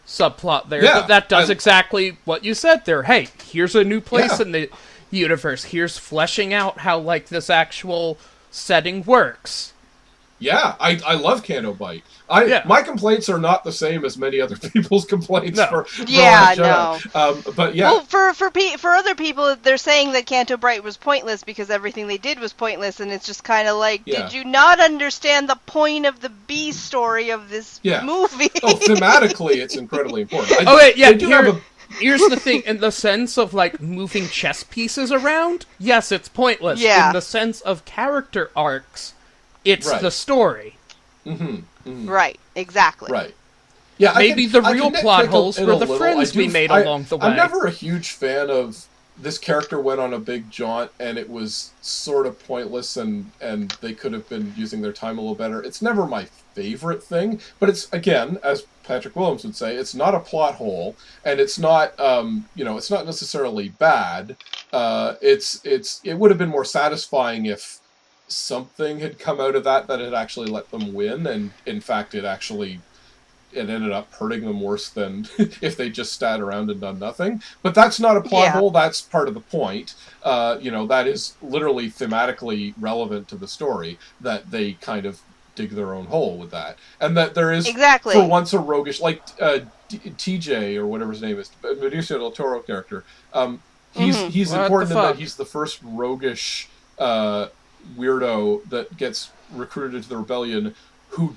subplot there. Yeah, but that does exactly what you said there. Hey, here's a new place in the universe. Here's fleshing out how, like, this actual setting works. Yeah, I love Canto Bite. My complaints are not the same as many other people's complaints for but yeah. Well, for other people, they're saying that Canto Bright was pointless because everything they did was pointless, and it's just kind of like, did you not understand the point of the B story of this movie? Oh, thematically, it's incredibly important. Here's the thing, in the sense of, like, moving chess pieces around, yes, it's pointless. Yeah. In the sense of character arcs, it's the story. Right, exactly. Right. Yeah, maybe the real plot holes were the friends we made along the way. I'm never a huge fan of this character went on a big jaunt and it was sort of pointless and they could have been using their time a little better. It's never my favorite thing, but it's, again, as Patrick Williams would say, it's not a plot hole, and it's not it's not necessarily bad. It would have been more satisfying if something had come out of that had actually let them win, and in fact it ended up hurting them worse than if they just sat around and done nothing. But that's not a plot hole, that's part of the point. That is literally thematically relevant to the story, that they kind of dig their own hole with that. And that there is, for once, a roguish, like TJ, or whatever his name is, Benicio del Toro character, he's important in that he's the first roguish weirdo that gets recruited into the rebellion who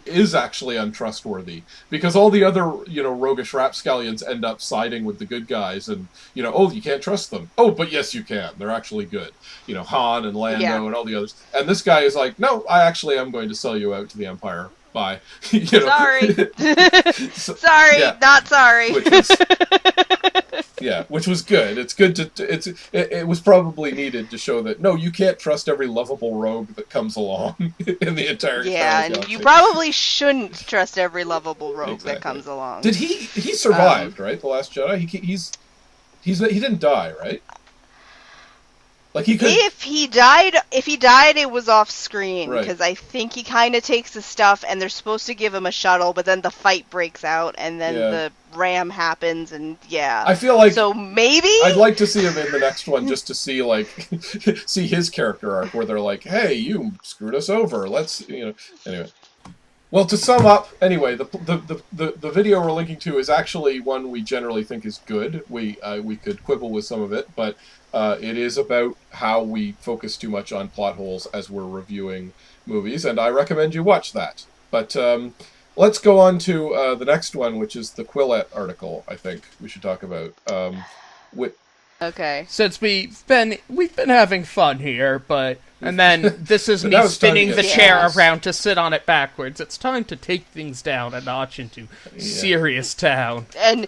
is actually untrustworthy, because all the other roguish rapscallions end up siding with the good guys, and you can't trust them. Oh, but yes you can, they're actually good. Han and Lando and all the others, and this guy is like, no, I actually am going to sell you out to the Empire. Bye. Sorry. Sorry, not sorry. Which was good. It's good it was probably needed to show that, no, you can't trust every lovable rogue that comes along in the entire and you probably shouldn't trust every lovable rogue that comes along. Did he survived, right? The Last Jedi? He didn't die, right? Like, he could... If he died, it was off screen, because I think he kind of takes the stuff, and they're supposed to give him a shuttle, but then the fight breaks out, and then the ram happens, and I feel like... So maybe? I'd like to see him in the next one, just to see, like, see his character arc, where they're like, hey, you screwed us over, let's, anyway. Well, to sum up, anyway, the video we're linking to is actually one we generally think is good. We could quibble with some of it, but it is about how we focus too much on plot holes as we're reviewing movies, and I recommend you watch that. But let's go on to the next one, which is the Quillette article, I think we should talk about. Okay. Since we've been having fun here, and then this is me spinning the chair around to sit on it backwards. It's time to take things down a notch into serious town. And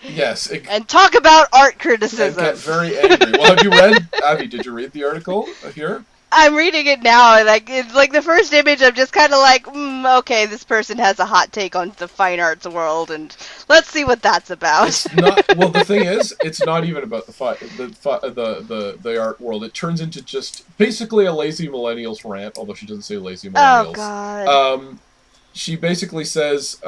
talk about art criticism. And get very angry. Well, have you read, Abby, did you read the article here? I'm reading it now, and like it's like the first image. I'm just kind of like, okay, this person has a hot take on the fine arts world, and let's see what that's about. It's not. Well, the thing is, it's not even about the art world. It turns into just basically a lazy millennials rant. Although she doesn't say lazy millennials. Oh God. She basically says,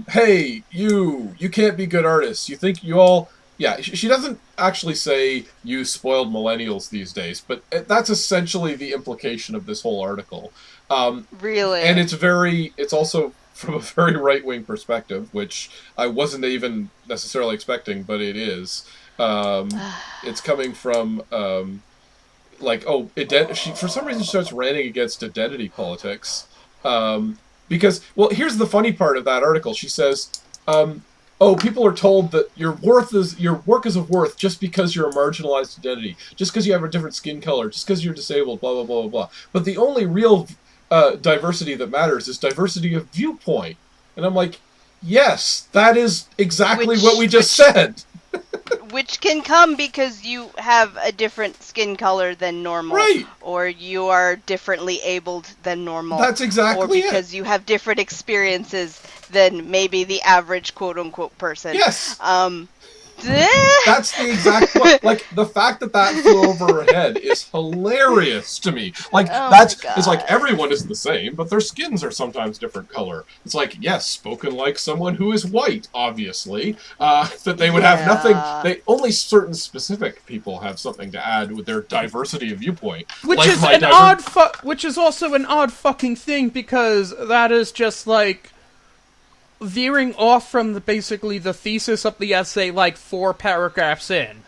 "Hey, you can't be good artists. You think you all." Yeah, she doesn't actually say you spoiled millennials these days, but that's essentially the implication of this whole article. Really? And it's also from a very right-wing perspective, which I wasn't even necessarily expecting, but it is. It's coming from, she for some reason she starts ranting against identity politics. Because, well, here's the funny part of that article. She says, people are told that your work is of worth just because you're a marginalized identity, just because you have a different skin color, just because you're disabled, blah, blah, blah, blah, blah. But the only real diversity that matters is diversity of viewpoint. And I'm like, yes, that is exactly what we just said. Which can come because you have a different skin color than normal. Right. Or you are differently abled than normal. That's exactly it. Or because you have different experiences than maybe the average quote-unquote person. Yes. That's the exact point. Like, the fact that flew over her head is hilarious to me. Like, it's like everyone is the same, but their skins are sometimes different color. It's like, yes, spoken like someone who is white, obviously, that they would have nothing, only certain specific people have something to add with their diversity of viewpoint. Which is which is also an odd fucking thing, because that is just like veering off from basically the thesis of the essay like 4 paragraphs in.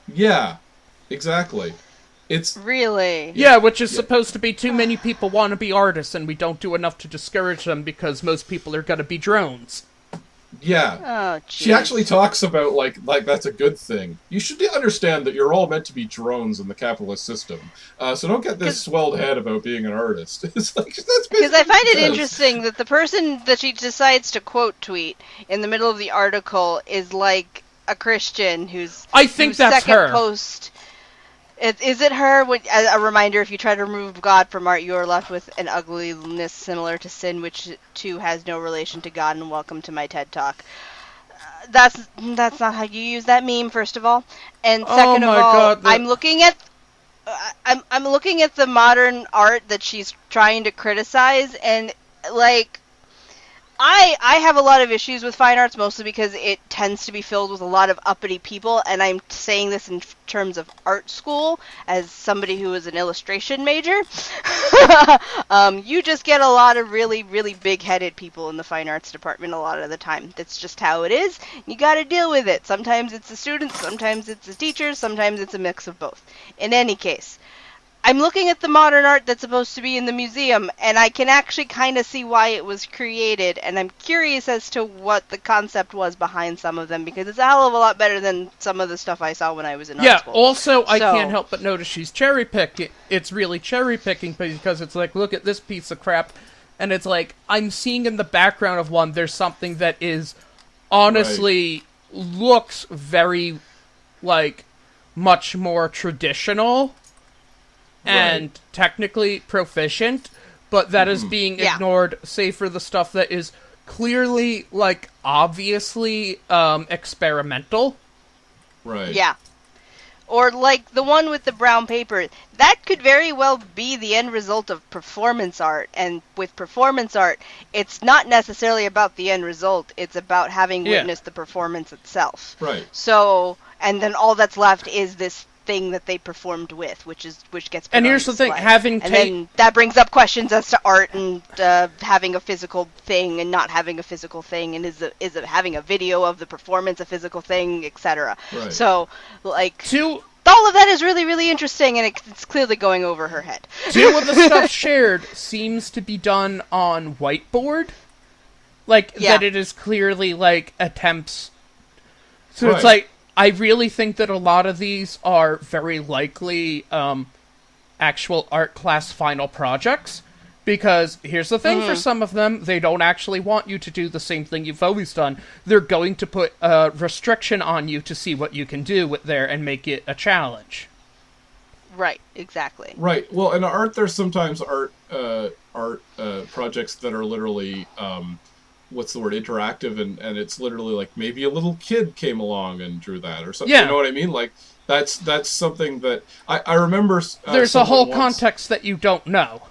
Yeah, exactly. It's really which is supposed to be too many people want to be artists and we don't do enough to discourage them because most people are going to be drones. Yeah. Oh, she actually talks about like that's a good thing. You should understand that you're all meant to be drones in the capitalist system. So don't get this swelled head about being an artist. It's like that's because I find it interesting that the person that she decides to quote tweet in the middle of the article is like a Christian who's I think that's second her. Post. Is it her? A reminder, if you try to remove God from art, you are left with an ugliness similar to sin, which too has no relation to God, and welcome to my TED Talk. That's not how you use that meme, first of all. And second of all, God, I'm looking at the modern art that she's trying to criticize, and like I have a lot of issues with fine arts, mostly because it tends to be filled with a lot of uppity people, and I'm saying this in terms of art school as somebody who is an illustration major. You just get a lot of really, really big-headed people in the fine arts department a lot of the time. That's just how it is. You gotta deal with it. Sometimes it's the students, sometimes it's the teachers, sometimes it's a mix of both. In any case, I'm looking at the modern art that's supposed to be in the museum, and I can actually kind of see why it was created, and I'm curious as to what the concept was behind some of them, because it's a hell of a lot better than some of the stuff I saw when I was in art school. Yeah, also, I can't help but notice she's cherry-picking. It's really cherry-picking, because it's like, look at this piece of crap, and it's like, I'm seeing in the background of one, there's something that is, honestly, looks very, like, much more traditional and technically proficient, but that is being ignored, say, for the stuff that is clearly, like, obviously experimental. Right. Yeah. Or, like, the one with the brown paper. That could very well be the end result of performance art. And with performance art, it's not necessarily about the end result. It's about having witnessed the performance itself. Right. So, and then all that's left is this thing that they performed with, which gets put and here's on the thing, display. Then that brings up questions as to art and having a physical thing and not having a physical thing, and is it having a video of the performance a physical thing, etc. Right. So, like, all of that is really, really interesting, and it's clearly going over her head. Two of the stuff shared seems to be done on whiteboard, like that it is clearly like attempts. So it's like, I really think that a lot of these are very likely actual art class final projects, because here's the thing, for some of them, they don't actually want you to do the same thing you've always done. They're going to put a restriction on you to see what you can do with there and make it a challenge. Right, exactly. Right. Well, in art, there's sometimes art projects that are literally what's the word, interactive, and it's literally like maybe a little kid came along and drew that or something. You Yeah. know what I mean? Like that's something that I remember. There's a whole once, context that you don't know.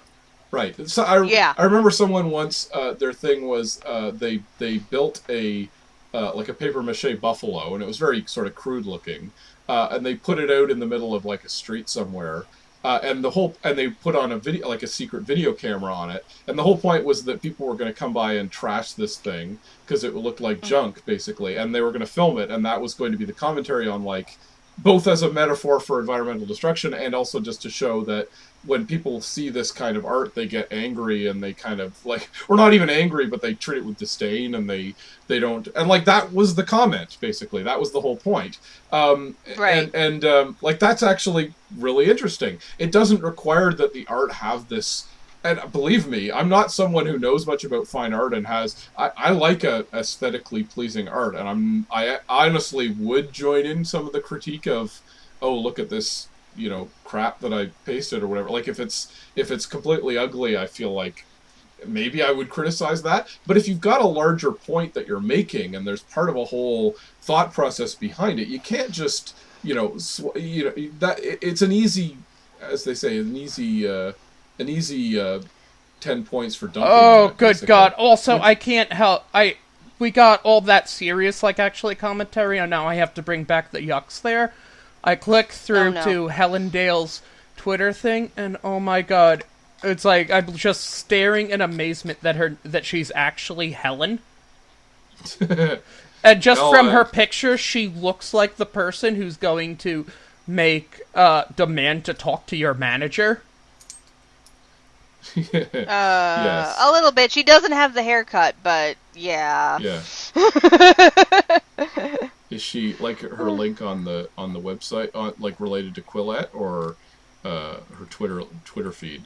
Right. So Yeah. I remember someone once. Their thing was they built a like a paper mache buffalo, and it was very sort of crude looking, and they put it out in the middle of like a street somewhere. And they put on a video, like a secret video camera on it, and the whole point was that people were going to come by and trash this thing because it looked like junk, basically, and they were going to film it, and that was going to be the commentary on, like, both as a metaphor for environmental destruction and also just to show that when people see this kind of art, they get angry and they kind of like, or not even angry, but they treat it with disdain and they don't, and like that was the comment, basically. That was the whole point. Right. And like that's actually really interesting. It doesn't require that the art have this. And believe me, I'm not someone who knows much about fine art and has. I like a aesthetically pleasing art, and I honestly would join in some of the critique of, oh, look at this, you know, crap that I pasted or whatever. Like if it's completely ugly, I feel like maybe I would criticize that. But if you've got a larger point that you're making and there's part of a whole thought process behind it, you can't just that it's an easy, as they say, an easy 10 points for dunking. Oh, good basically. God. Also, I can't help. We got all that serious, like, actually commentary, and now I have to bring back the yucks there. I click through to Helen Dale's Twitter thing, and oh my God, it's like I'm just staring in amazement that she's actually Helen. And just from her picture, she looks like the person who's going to make demand to talk to your manager. Yes. A little bit. She doesn't have the haircut, but yeah. Yeah. Is she like her link on the website like related to Quillette or her Twitter feed?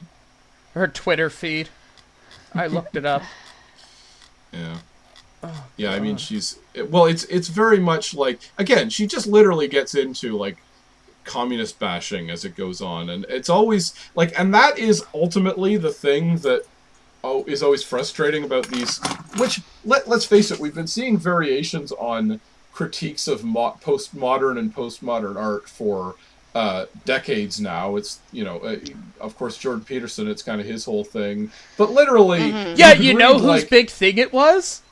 Her Twitter feed. I looked it up. Yeah. Oh, yeah, God. I mean it's very much like, again, she just literally gets into like communist bashing as it goes on, and it's always like, and that is ultimately the thing that is always frustrating about these, which let's face it, we've been seeing variations on critiques of postmodern and postmodern art for decades now. It's, you know, of course Jordan Peterson, it's kind of his whole thing, but literally yeah, you know whose big thing it was?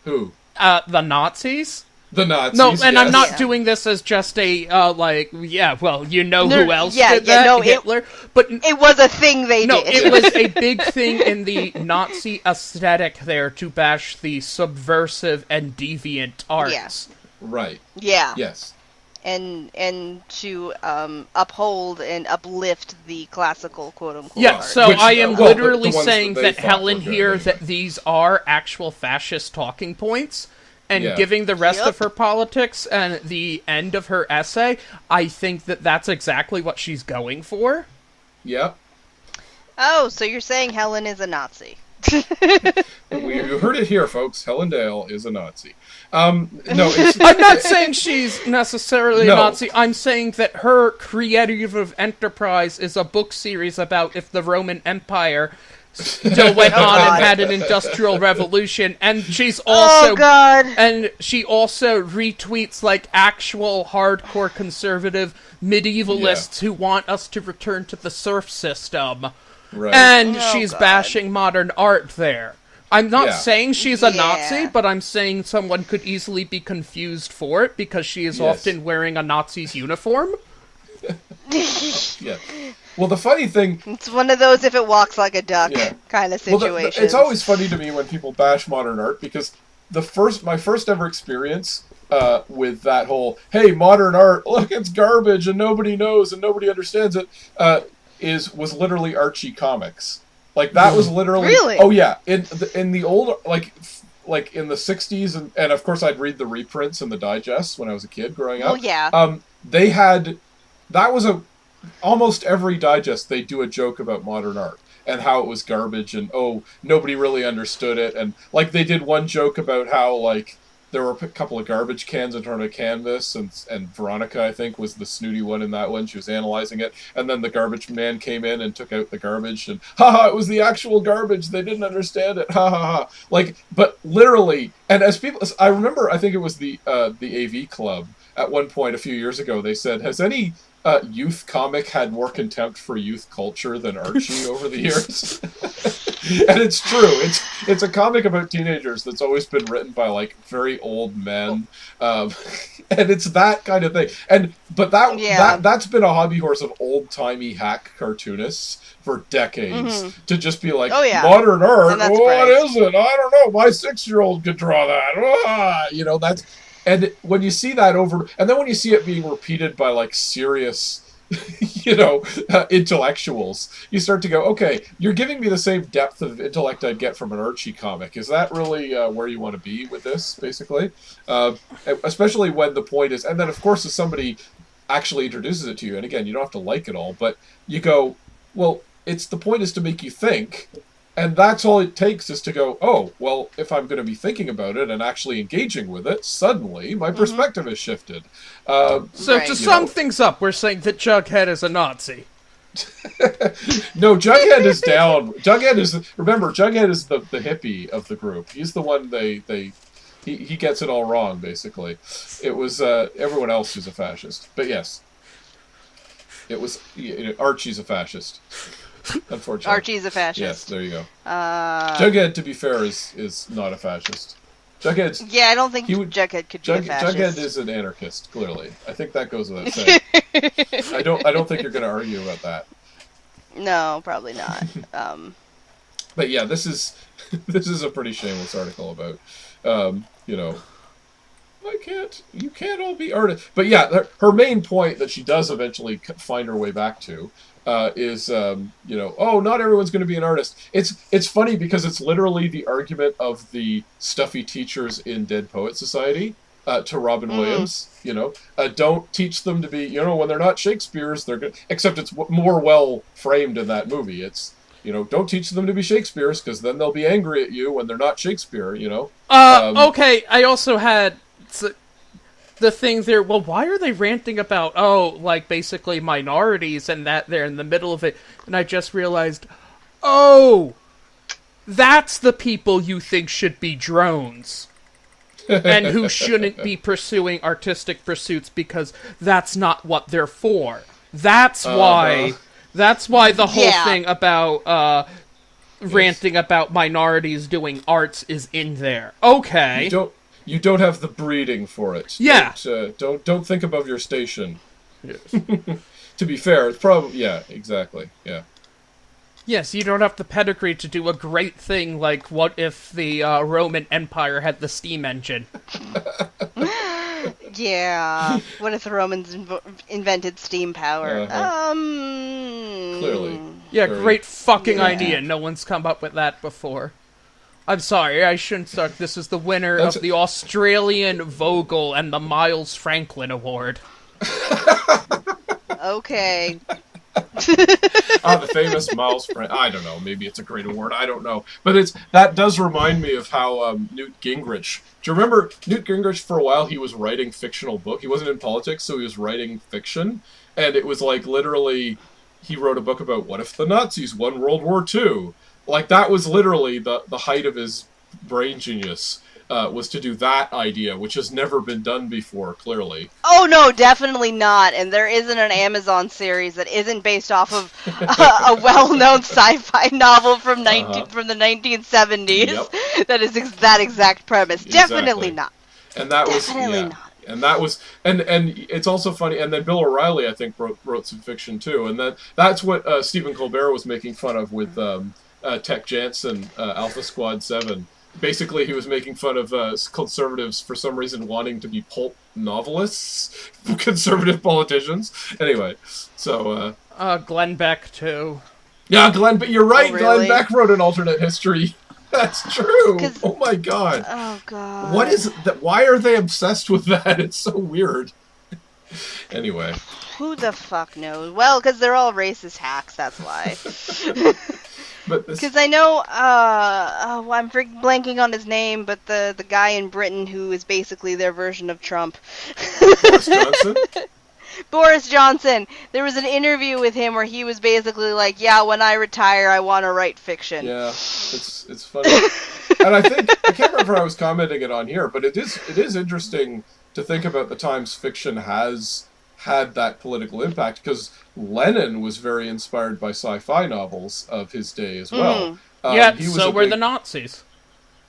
Who? The Nazis. The Nazis. No, and yes. I'm not doing this as just a, you know who else did that? No, Hitler. But it was a thing they did. It was a big thing in the Nazi aesthetic there to bash the subversive and deviant arts. Yeah. Right. Yeah. Yes. And to uphold and uplift the classical quote-unquote Yeah, art. so I am literally the ones saying that that they Helen thought were here, good. that these are actual fascist talking points, and Yeah. giving the rest Yep. of her politics and the end of her essay, I think that that's exactly what she's going for. Yep. Oh, so you're saying Helen is a Nazi. You heard it here, folks. Helen Dale is a Nazi. No, it's, I'm not saying she's necessarily No. a Nazi. I'm saying that her creative enterprise is a book series about if the Roman Empire still went on and had an industrial revolution, and she's also Oh God. and she also retweets like actual hardcore conservative medievalists who want us to return to the serf system. right. And Oh, she's God. bashing modern art there. I'm not Yeah. saying she's a Yeah. Nazi, but I'm saying someone could easily be confused for it because she is Yes. often wearing a Nazi's uniform. Yeah. Well, the funny thing, It's one of those if it walks like a duck Yeah. kind of well, situation. it's always funny to me when people bash modern art, because my first ever experience with that whole, hey, modern art, look, it's garbage and nobody knows and nobody understands it, was literally Archie comics. Like that was literally Really? Oh yeah, in the old like in the 60s, and of course I'd read the reprints and the digests when I was a kid growing up. Oh yeah. They had, that was almost every digest they do a joke about modern art and how it was garbage and, oh, nobody really understood it, and like they did one joke about how like there were a couple of garbage cans in front of canvas, and Veronica, I think, was the snooty one in that one. She was analyzing it, and then the garbage man came in and took out the garbage, and haha, it was the actual garbage. They didn't understand it. Ha ha ha. Like, but literally, and as people, I remember, I think it was the AV Club at one point a few years ago. They said, "Has any youth comic had more contempt for youth culture than Archie over the years?" And it's true. It's a comic about teenagers that's always been written by like very old men, and it's that kind of thing. But that's been a hobby horse of old timey hack cartoonists for decades, to just be like, modern art. What is it? I don't know. My 6-year-old could draw that. That's. And when you see that and then when you see it being repeated by like serious, intellectuals, you start to go, okay, you're giving me the same depth of intellect I'd get from an Archie comic. Is that really where you want to be with this, basically? Especially when the point is, and then of course if somebody actually introduces it to you, and again, you don't have to like it all, but you go, well, the point is to make you think. And that's all it takes, is to go, oh, well, if I'm going to be thinking about it and actually engaging with it, suddenly my perspective has shifted. To sum things up, we're saying that Jughead is a Nazi. No, Jughead is down. Jughead is the hippie of the group. He's the one he gets it all wrong, basically. It was everyone else who's a fascist. But yes, it was Archie's a fascist. Unfortunately, Archie's a fascist. Yes, there you go. Jughead, to be fair, is not a fascist. Jughead's... Yeah, I don't think Jughead could be a fascist. Jughead is an anarchist, clearly. I think that goes without saying. I don't think you're going to argue about that. No, probably not. But yeah, this is a pretty shameless article about, you can't all be artists. But yeah, her main point that she does eventually find her way back to is, not everyone's going to be an artist. It's funny because it's literally the argument of the stuffy teachers in Dead Poet Society to Robin Williams. Don't teach them to be, when they're not Shakespeare's, they're good. Except it's more well framed in that movie. It's, don't teach them to be Shakespeare's, because then they'll be angry at you when they're not Shakespeare. Okay, I also had the thing there, well, why are they ranting about, basically minorities and that they're in the middle of it? And I just realized, that's the people you think should be drones. And who shouldn't be pursuing artistic pursuits because that's not what they're for. That's why the whole thing about ranting about minorities doing arts is in there. Okay. You don't have the breeding for it. Yeah. Don't think above your station. Yes. To be fair, it's probably... Yeah, exactly. Yeah. Yes, you don't have the pedigree to do a great thing like what if the Roman Empire had the steam engine? Yeah. What if the Romans invented steam power? Clearly. Yeah, great fucking idea. No one's come up with that before. I'm sorry, I shouldn't start. This is the winner of the Australian Vogel and the Miles Franklin Award. Okay. The famous Miles Franklin. I don't know. Maybe it's a great award. I don't know. But that does remind me of how Newt Gingrich... Do you remember Newt Gingrich, for a while, he was writing fictional book. He wasn't in politics, so he was writing fiction. And it was like, literally, he wrote a book about what if the Nazis won World War II? Like, that was literally the height of his brain genius, was to do that idea, which has never been done before, clearly. Oh, no, definitely not. And there isn't an Amazon series that isn't based off of a well-known sci-fi novel from the 1970s that is that exact premise. Exactly. Definitely not. And that definitely not. And that was, and it's also funny, and then Bill O'Reilly, I think, wrote some fiction, too. And that's what Stephen Colbert was making fun of with... Tech Jansen, Alpha Squad 7. Basically, he was making fun of conservatives for some reason wanting to be pulp novelists, conservative politicians. Anyway, so... Glenn Beck, too. Yeah, But you're right, really? Glenn Beck wrote an alternate history. That's true! Oh my god. Oh god. What is that? Why are they obsessed with that? It's so weird. Anyway. Who the fuck knows? Well, because they're all racist hacks, that's why. But this Because I know, I'm blanking on his name, but the guy in Britain who is basically their version of Trump. Boris Johnson. Boris Johnson. There was an interview with him where he was basically like, "Yeah, when I retire, I want to write fiction." Yeah, it's funny, and I can't remember if I was commenting it on here, but it is interesting to think about the times fiction has had that political impact, because Lenin was very inspired by sci-fi novels of his day as well. So were the Nazis.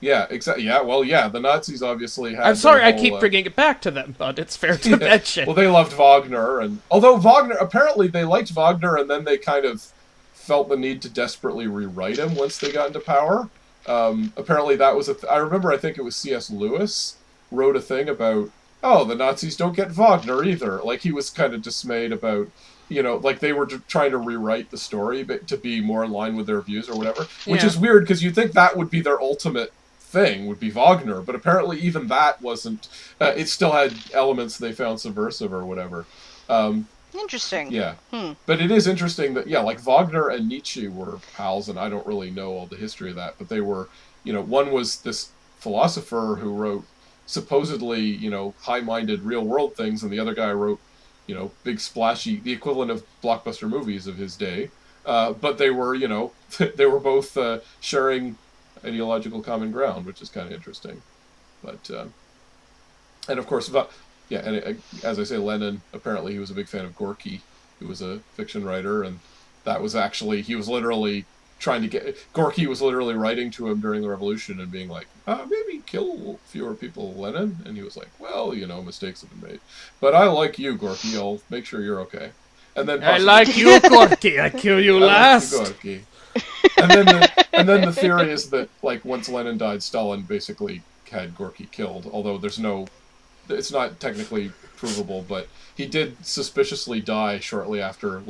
Yeah, exactly. Yeah, well, yeah, the Nazis obviously had... I'm sorry, I keep bringing it back to them, but it's fair to mention. Well, they loved Wagner, and although Wagner, apparently they liked Wagner, and then they kind of felt the need to desperately rewrite him once they got into power. Apparently that was I remember, I think it was C.S. Lewis wrote a thing about, oh, the Nazis don't get Wagner either. Like, he was kind of dismayed about, like they were trying to rewrite the story but to be more in line with their views or whatever, which is weird, because you'd think that would be their ultimate thing, would be Wagner, but apparently even that wasn't, it still had elements they found subversive or whatever. Interesting. Yeah. But it is interesting that, like Wagner and Nietzsche were pals, and I don't really know all the history of that, but they were, one was this philosopher who wrote supposedly, high-minded real-world things, and the other guy wrote, big splashy, the equivalent of blockbuster movies of his day. But they were, they were both sharing ideological common ground, which is kind of interesting. But and of course, as I say, Lenin, apparently he was a big fan of Gorky, who was a fiction writer, and that was actually, he was literally trying to get, Gorky was literally writing to him during the revolution and being like, maybe kill fewer people, Lenin, and he was like, well, mistakes have been made, but I like you, Gorky, I'll make sure you're okay. And then I like you, Gorky, I kill you last. Like you, Gorky. And then the theory is that, like, once Lenin died, Stalin basically had Gorky killed, although it's not technically provable, but he did suspiciously die shortly after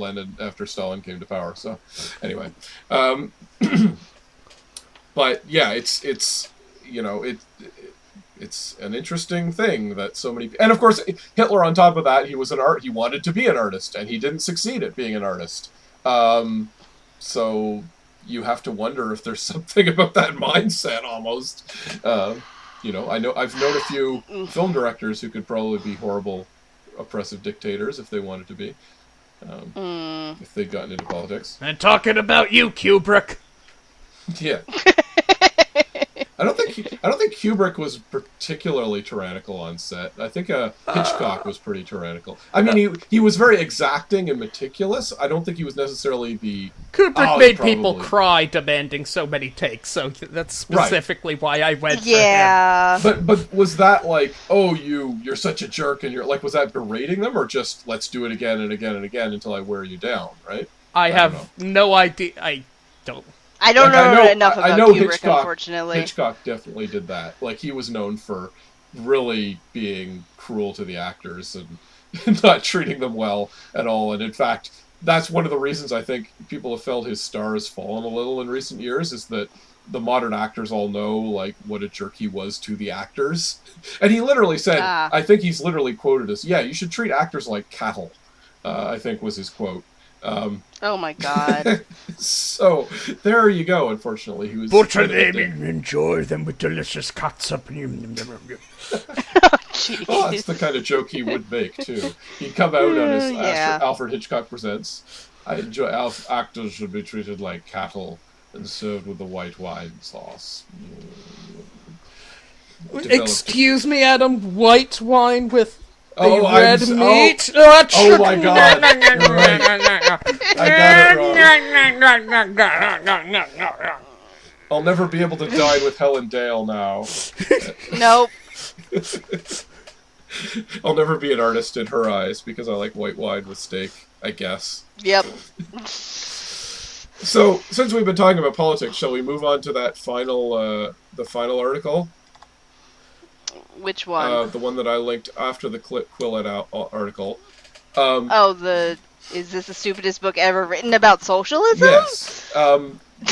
Stalin came to power. So anyway, but yeah, it's an interesting thing that so many, and of course Hitler, on top of that, he wanted to be an artist, and he didn't succeed at being an artist. So you have to wonder if there's something about that mindset almost. I've known a few film directors who could probably be horrible, oppressive dictators if they wanted to be, if they'd gotten into politics. And talking about you, Kubrick. Yeah. I don't think Kubrick was particularly tyrannical on set. I think Hitchcock was pretty tyrannical. I mean, he was very exacting and meticulous. I don't think he was necessarily the... Kubrick made people cry demanding so many takes, so that's specifically why I went for him. But was that like, oh, you're such a jerk, and you're like, was that berating them, or just let's do it again and again and again until I wear you down, right? I have no idea. I don't know enough about Kubrick, unfortunately. Hitchcock definitely did that. Like, he was known for really being cruel to the actors and not treating them well at all. And in fact, that's one of the reasons I think people have felt his star has fallen a little in recent years, is that the modern actors all know, like, what a jerk he was to the actors. And he literally said, I think he's literally quoted as, you should treat actors like cattle, I think was his quote. Oh my god. So, there you go, unfortunately. He was butcher them and enjoy them with delicious catsup. Oh, that's the kind of joke he would make, too. He'd come out on his Alfred Hitchcock Presents. I enjoy actors should be treated like cattle and served with the white wine sauce. Excuse me, Adam, white wine with... red meat? Oh my god. You're right. I got it wrong. I'll never be able to dine with Helen Dale now. Nope. I'll never be an artist in her eyes because I like white wine with steak, I guess. Yep. So, since we've been talking about politics, shall we move on to that the final article? Which one? The one that I linked after the Quillette article. Is this the stupidest book ever written about socialism? Yes.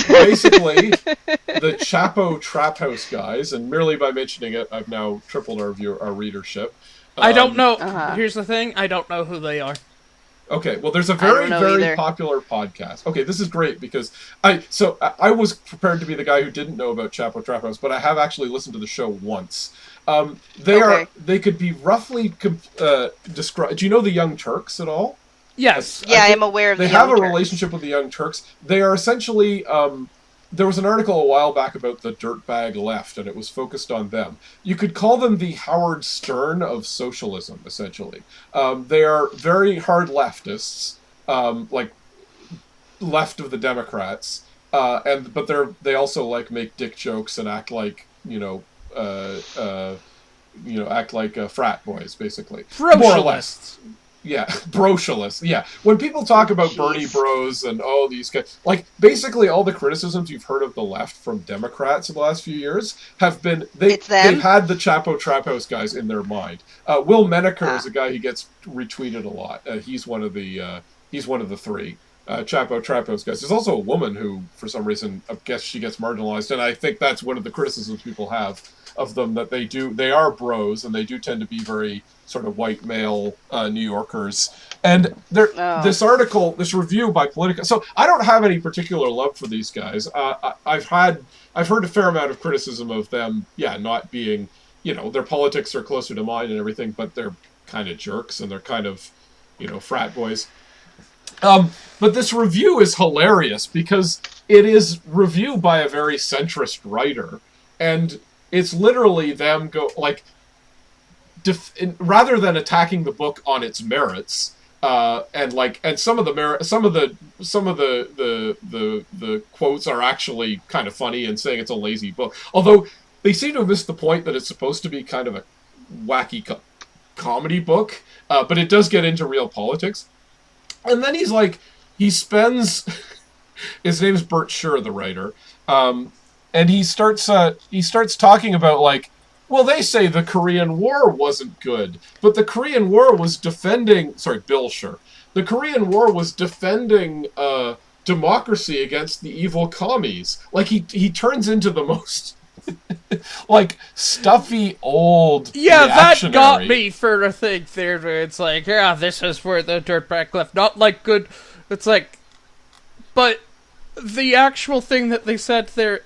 Basically, the Chapo Trap House guys, and merely by mentioning it, I've now tripled our readership. I don't know. Here's the thing, I don't know who they are. Okay, well, there's a I don't very, know very either. popular podcast. Okay, this is great because I was prepared to be the guy who didn't know about Chapo Trap House, but I have actually listened to the show once. Okay. They could be roughly described. Do you know the Young Turks at all? Yes. Yeah, I think am aware of they the have Young a Turks. relationship with the Young Turks. They are essentially. There was an article a while back about the dirtbag left, and it was focused on them. You could call them the Howard Stern of socialism, essentially. They are very hard leftists, like left of the Democrats, but they also like make dick jokes and act like act like frat boys, basically, more or less. Socialists. Yeah, brocialists. Yeah, when people talk about Bernie Jeez. Bros and all these guys, like basically all the criticisms you've heard of the left from Democrats in the last few years have been It's them? they've had the Chapo Trap House guys in their mind. Will Menaker is a guy who gets retweeted a lot. He's one of the three. Chapo Trap House guys. There's also a woman who, for some reason, I guess she gets marginalized, and I think that's one of the criticisms people have of them, that they are bros, and they do tend to be very sort of white male New Yorkers. And this review by Politica. So I don't have any particular love for these guys. I've heard a fair amount of criticism of them. Yeah, not being, their politics are closer to mine and everything, but they're kind of jerks and they're kind of, frat boys. But this review is hilarious because it is review by a very centrist writer, and it's literally them rather than attacking the book on its merits, and some of the quotes are actually kind of funny and saying it's a lazy book. Although they seem to have missed the point that it's supposed to be kind of a wacky comedy book, but it does get into real politics. And then he spends, his name's Bert Scher, the writer, and he starts talking about well, they say the Korean War wasn't good, but the Korean War was defending, Bill Scher, the Korean War was defending democracy against the evil commies. He turns into the most stuffy old That reactionary. got me for a thing there. It's this is where the dirtbag left. Not good. It's but the actual thing that they said there,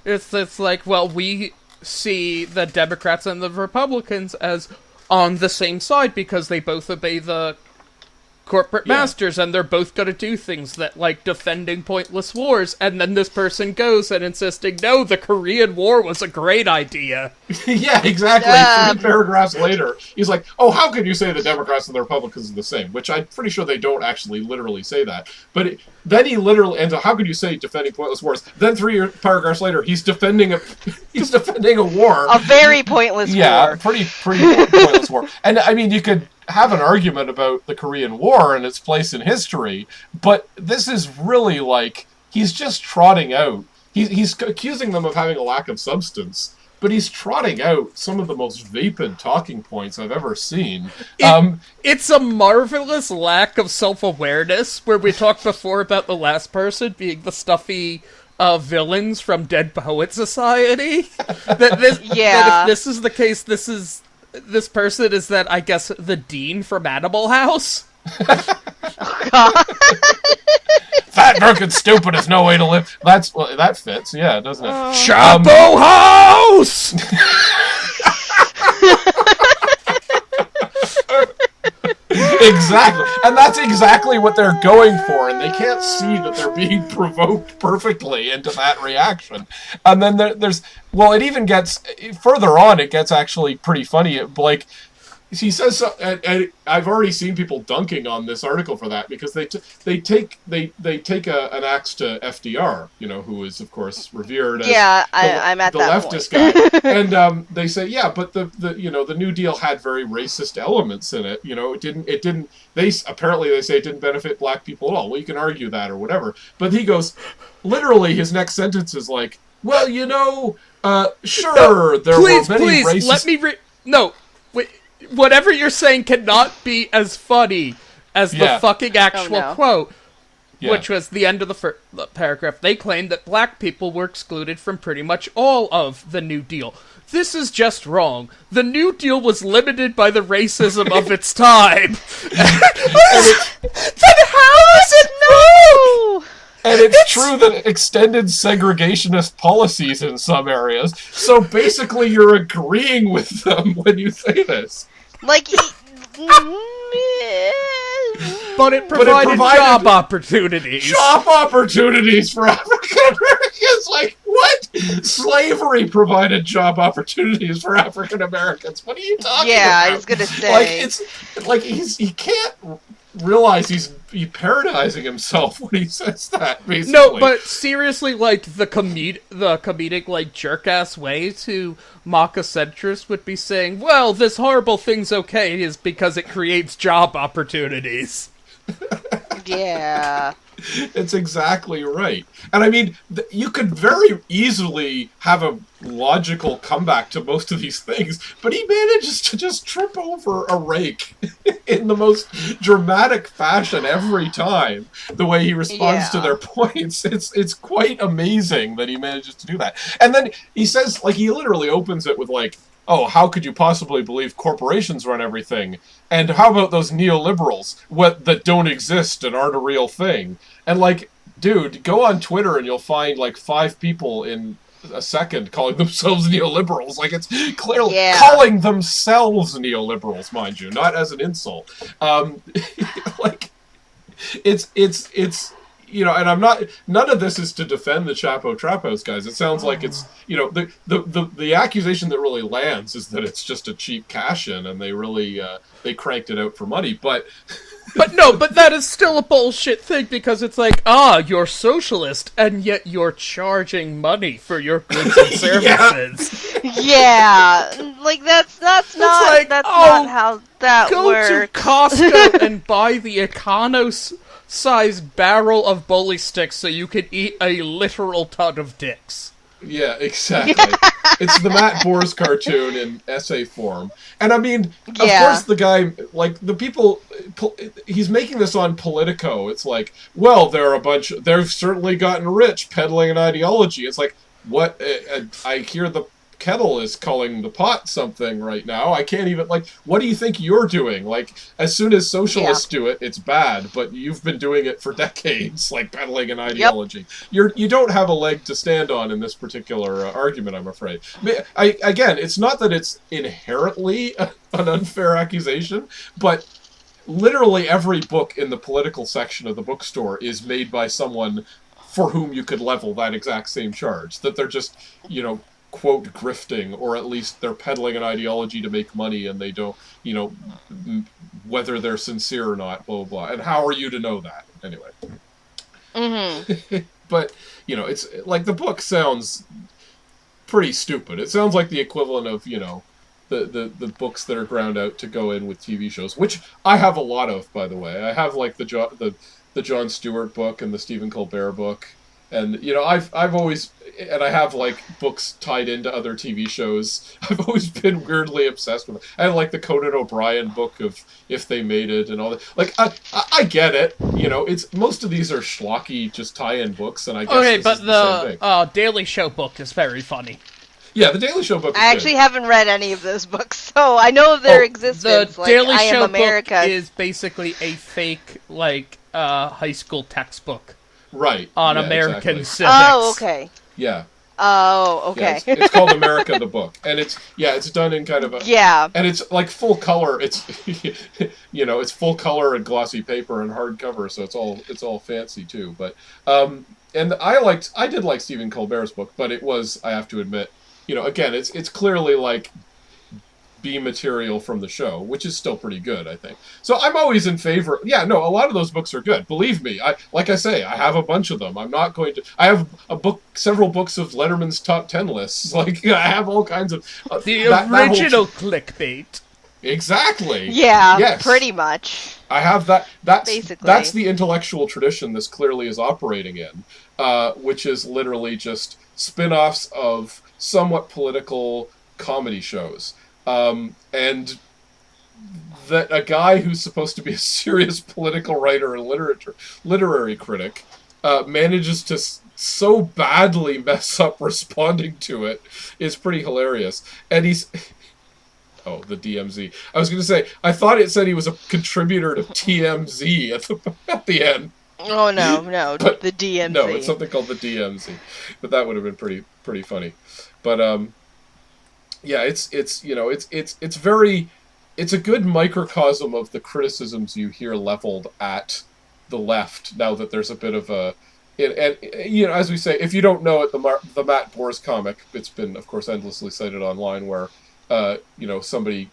it's well, we see the Democrats and the Republicans as on the same side because they both obey the corporate masters, and they're both going to do things that defending pointless wars, and then this person goes and insisting, no, the Korean War was a great idea. Yeah, exactly. 3 paragraphs later, he's like, oh, how can you say the Democrats and the Republicans are the same? Which I'm pretty sure they don't actually literally say that. But then he literally ends up, how could you say defending pointless wars? Then 3 paragraphs later, he's defending a war. A very pointless war. Yeah, pretty pointless war. And I mean, you could have an argument about the Korean War and its place in history, but this is really he's just trotting out. He's accusing them of having a lack of substance, but he's trotting out some of the most vapid talking points I've ever seen. It's a marvelous lack of self-awareness, where we talked before about the last person being the stuffy villains from Dead Poet Society. that if this is the case, this person is that, I guess, the dean from Animal House? Fat, drunk, and stupid is no way to live. That fits, yeah, doesn't it? Chapo House! Exactly. And that's exactly what they're going for, and they can't see that they're being provoked perfectly into that reaction. And then there's it even gets further on, it gets actually pretty funny. He says, and I've already seen people dunking on this article for that, because they take an axe to FDR, who is of course revered as I'm at the that leftist point. guy, and they say, but the New Deal had very racist elements in it. It didn't. They say it didn't benefit black people at all. Well, you can argue that or whatever, but he goes, literally, his next sentence is well, sure, there were many racist. Let me no. Whatever you're saying cannot be as funny as the fucking actual quote. Yeah. which was the end of the paragraph. They claimed that black people were excluded from pretty much all of the New Deal. This is just wrong. The New Deal was limited by the racism of its time. Then how is it No! And it's true that it extended segregationist policies in some areas. So basically, you're agreeing with them when you say this. Like, But it provided job opportunities. Job opportunities for African Americans. Like, what? Slavery provided job opportunities for African Americans. What are you talking about? yeah, I was gonna say. Like, it's like he can't realize he's parodizing himself when he says that, basically. No, but seriously, like, the comedic, like, jerk-ass way to mock a centrist would be saying, well, this horrible thing's okay is because it creates job opportunities. Yeah. It's exactly right. And I mean, you could very easily have a logical comeback to most of these things, but he manages to just trip over a rake in the most dramatic fashion every time. The way he responds to their points, it's quite amazing that he manages to do that. And then he says, like, he literally opens it with, like, oh, how could you possibly believe corporations run everything? And how about those neoliberals that don't exist and aren't a real thing? And, like, dude, go on Twitter and you'll find, like, 5 people in a second calling themselves neoliberals. Like, it's clearly calling themselves neoliberals, mind you, not as an insult. Like, it's you know, and I'm not. None of this is to defend the Chapo Trap House guys. It sounds like it's, you know, the accusation that really lands is that it's just a cheap cash in, and they really they cranked it out for money. But but that is still a bullshit thing, because it's like, you're socialist, and yet you're charging money for your goods and services. Yeah, like that's not like, that's not how that works. Go to Costco and buy the Econo-sized barrel of bully sticks so you can eat a literal ton of dicks. Yeah, exactly. It's the Matt Boers cartoon in essay form. And I mean, of course the guy, like, the people, he's making this on Politico. It's like, well, they've certainly gotten rich peddling an ideology. It's like, what, I hear the kettle is calling the pot something right now. I can't even, like, what do you think you're doing? Like, as soon as socialists do it, it's bad, but you've been doing it for decades, like peddling an ideology. You don't have a leg to stand on in this particular argument, I'm afraid. Again, it's not that it's inherently an unfair accusation, but literally every book in the political section of the bookstore is made by someone for whom you could level that exact same charge, that they're just, you know, quote, grifting, or at least they're peddling an ideology to make money, and they don't, you know, whether they're sincere or not, blah, blah, blah. And how are you to know that? Anyway. But, you know, it's, like, the book sounds pretty stupid. It sounds like the equivalent of, you know, the books that are ground out to go in with TV shows, which I have a lot of, by the way. I have, like, the Jon Stewart book and the Stephen Colbert book. And, you know, I've always, and I have, like, books tied into other TV shows. I've always been weirdly obsessed with it. I have, like, the Conan O'Brien book of If They Made It and all that. Like, I get it. You know, most of these are schlocky, just tie-in books, and I guess this is the same thing. Daily Show book is very funny. Yeah, the Daily Show book is I actually haven't read any of those books, so I know of their existence. The Daily Show America book is basically a fake, like, high school textbook. Right. On American civics. Oh, okay. Yeah. Oh, okay. Yeah, it's called America the Book. And it's done in kind of a... Yeah. And it's, like, full color. It's, you know, it's full color and glossy paper and hardcover, so it's all fancy, too. But, and I did like Stephen Colbert's book, but it was, I have to admit, you know, again, it's clearly, like, B material from the show, which is still pretty good, I think. So I'm always in favor. Yeah, no, a lot of those books are good. Believe me. Like I say, I have a bunch of them. I'm not going to. I have several books of Letterman's top 10 lists. Like, I have all kinds of the original Clickbait. Exactly. Yeah. Yes. Pretty much. I have that. Basically. That's the intellectual tradition this clearly is operating in, which is literally just spin-offs of somewhat political comedy shows. And that a guy who's supposed to be a serious political writer and literary critic manages to so badly mess up responding to it is pretty hilarious. And he's... Oh, the DMZ. I was going to say, I thought it said he was a contributor to TMZ at the end. Oh, no, But the DMZ. no, it's something called the DMZ. But that would have been pretty funny. But yeah, it's very, it's a good microcosm of the criticisms you hear leveled at the left now that there's a bit of a... And as we say, if you don't know it, the Matt Bors comic, it's been, of course, endlessly cited online, where somebody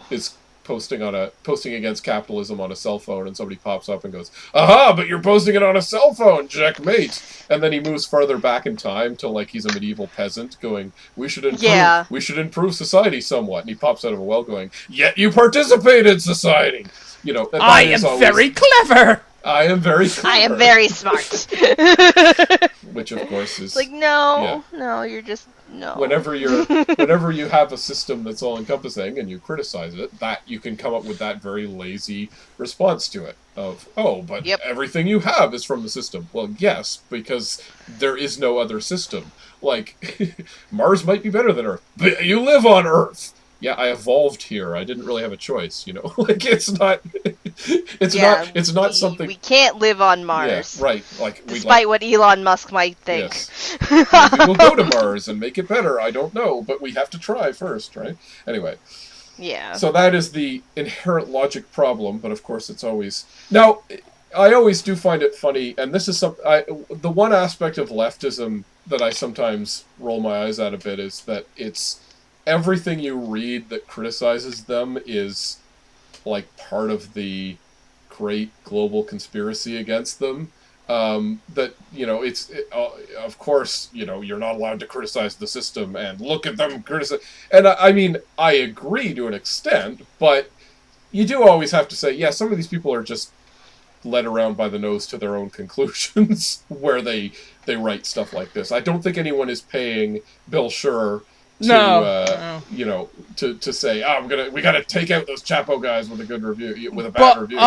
is posting against capitalism on a cell phone, and somebody pops up and goes, "Aha! But you're posting it on a cell phone, checkmate!" And then he moves farther back in time to like he's a medieval peasant, going, "We should improve society somewhat." And he pops out of a well, going, "Yet you participate in society." I am very clever. I am very clever. I am very smart. Which, of course, is like no, you're just no. Whenever you have a system that's all encompassing and you criticize it, that you can come up with that very lazy response to it of, "Oh, but everything you have is from the system." Well, yes, because there is no other system. Like Mars might be better than Earth, but you live on Earth. Yeah, I evolved here. I didn't really have a choice, Like it's not something we can't live on Mars. Yeah, right. Like despite what Elon Musk might think. Yes. Maybe we'll go to Mars and make it better. I don't know, but we have to try first, right? Anyway. Yeah. So that is the inherent logic problem, but of course it's always... Now, I always do find it funny, and this is the one aspect of leftism that I sometimes roll my eyes at a bit is that it's everything you read that criticizes them is like part of the great global conspiracy against them. Of course, you're not allowed to criticize the system, and look at them criticize. And I mean, I agree to an extent, but you do always have to say, yeah, some of these people are just led around by the nose to their own conclusions where they write stuff like this. I don't think anyone is paying Bill Schur to say, we gotta take out those Chapo guys with a good review, with a bad review.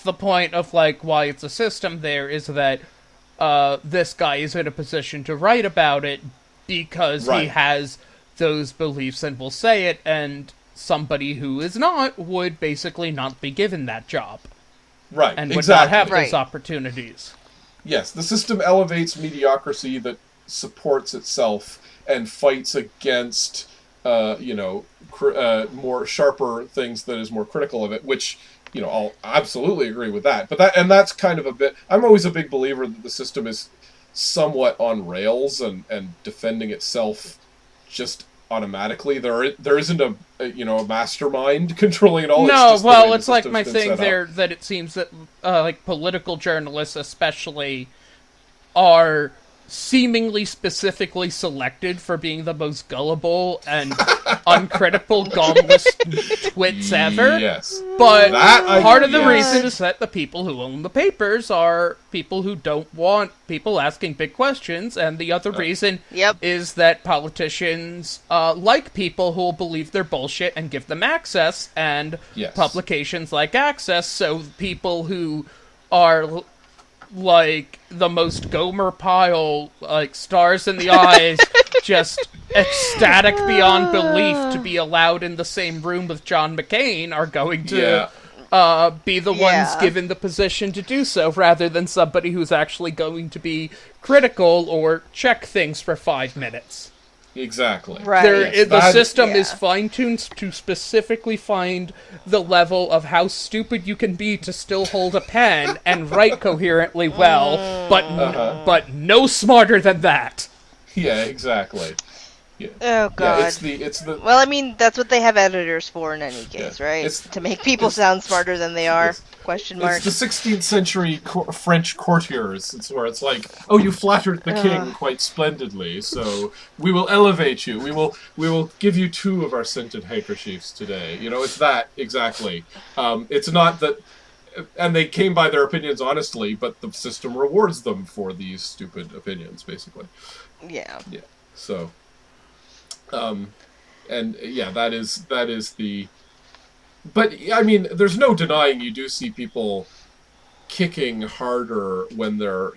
The point of like why it's a system there is that this guy is in a position to write about it because he has those beliefs and will say it, and somebody who is not would basically not be given that job. Right, and would not have those opportunities. Yes, the system elevates mediocrity that supports itself and fights against, more sharper things that is more critical of it, which, I'll absolutely agree with that. But that's kind of a bit... I'm always a big believer that the system is somewhat on rails and defending itself just automatically. There isn't a mastermind controlling it all. No, it's like my thing there that it seems that like political journalists especially are seemingly specifically selected for being the most gullible and uncritical, gumless twits ever. Yes. But part of the reason is that the people who own the papers are people who don't want people asking big questions, and the other reason is that politicians like people who will believe their bullshit and give them access, and publications like access, so people who are like the most Gomer Pyle, like stars in the eyes, just ecstatic beyond belief to be allowed in the same room with John McCain are going to be the ones given the position to do so, rather than somebody who's actually going to be critical or check things for 5 minutes. Exactly. Right. The system is fine-tuned to specifically find the level of how stupid you can be to still hold a pen and write coherently well, but no smarter than that. Yeah, exactly. Yeah. Oh god. Yeah, it's the. Well, I mean, that's what they have editors for in any case, right? To make people sound smarter than they are. Question mark. It's the 16th century French courtiers. It's where it's like, oh, you flattered the king quite splendidly, so we will elevate you. We will give you 2 of our scented handkerchiefs today. It's that exactly. It's not that, and they came by their opinions honestly, but the system rewards them for these stupid opinions, basically. Yeah. Yeah. So. That is the But, I mean, there's no denying you do see people kicking harder when they're,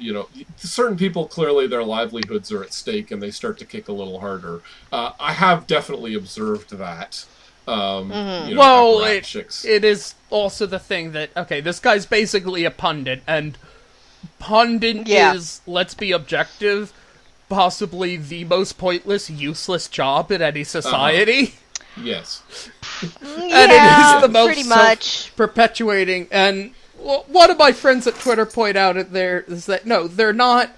certain people, clearly their livelihoods are at stake and they start to kick a little harder. I have definitely observed that. Well, it is also the thing that, okay, this guy's basically a pundit, and pundit is, let's be objective, possibly the most pointless, useless job in any society. Yes. And it is the most pretty much perpetuating. And one of my friends at Twitter point out is that, no, they're not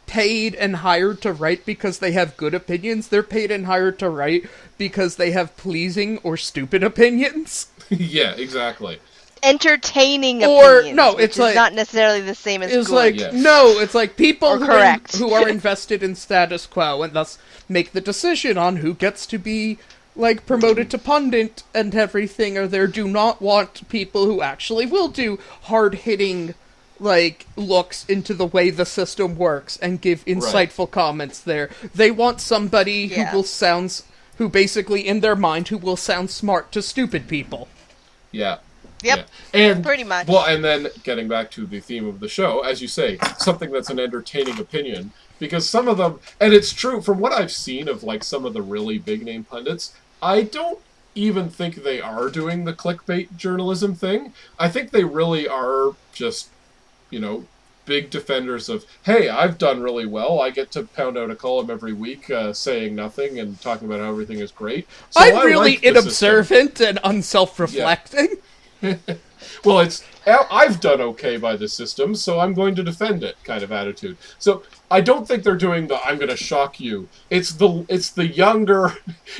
paid and hired to write because they have good opinions. They're paid and hired to write because they have pleasing or stupid opinions. Yeah, exactly. Entertaining opinions. No, it's like, not necessarily the same as it's good. like, yes. No, it's like people who are invested in status quo and thus make the decision on who gets to be, like, promoted to pundit and everything, or they do not want people who actually will do hard-hitting, like, looks into the way the system works and give insightful comments there. They want somebody who basically, in their mind, who will sound smart to stupid people. Yeah. Yep. Yeah. And, pretty much. Well, and then, getting back to the theme of the show, as you say, something that's an entertaining opinion, because some of them, and it's true, from what I've seen of, like, some of the really big-name pundits, I don't even think they are doing the clickbait journalism thing. I think they really are just, big defenders of, hey, I've done really well. I get to pound out a column every week saying nothing and talking about how everything is great. So I'm really inobservant and unself-reflecting. Yeah. Well, I've done okay by the system, so I'm going to defend it kind of attitude. So I don't think they're doing the I'm going to shock you. It's the younger,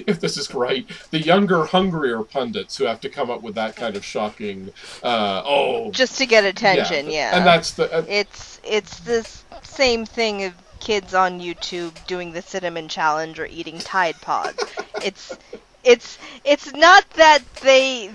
if this is right, the younger, hungrier pundits who have to come up with that kind of shocking, just to get attention, yeah. And that's it's this same thing of kids on YouTube doing the cinnamon challenge or eating Tide Pods. It's not that they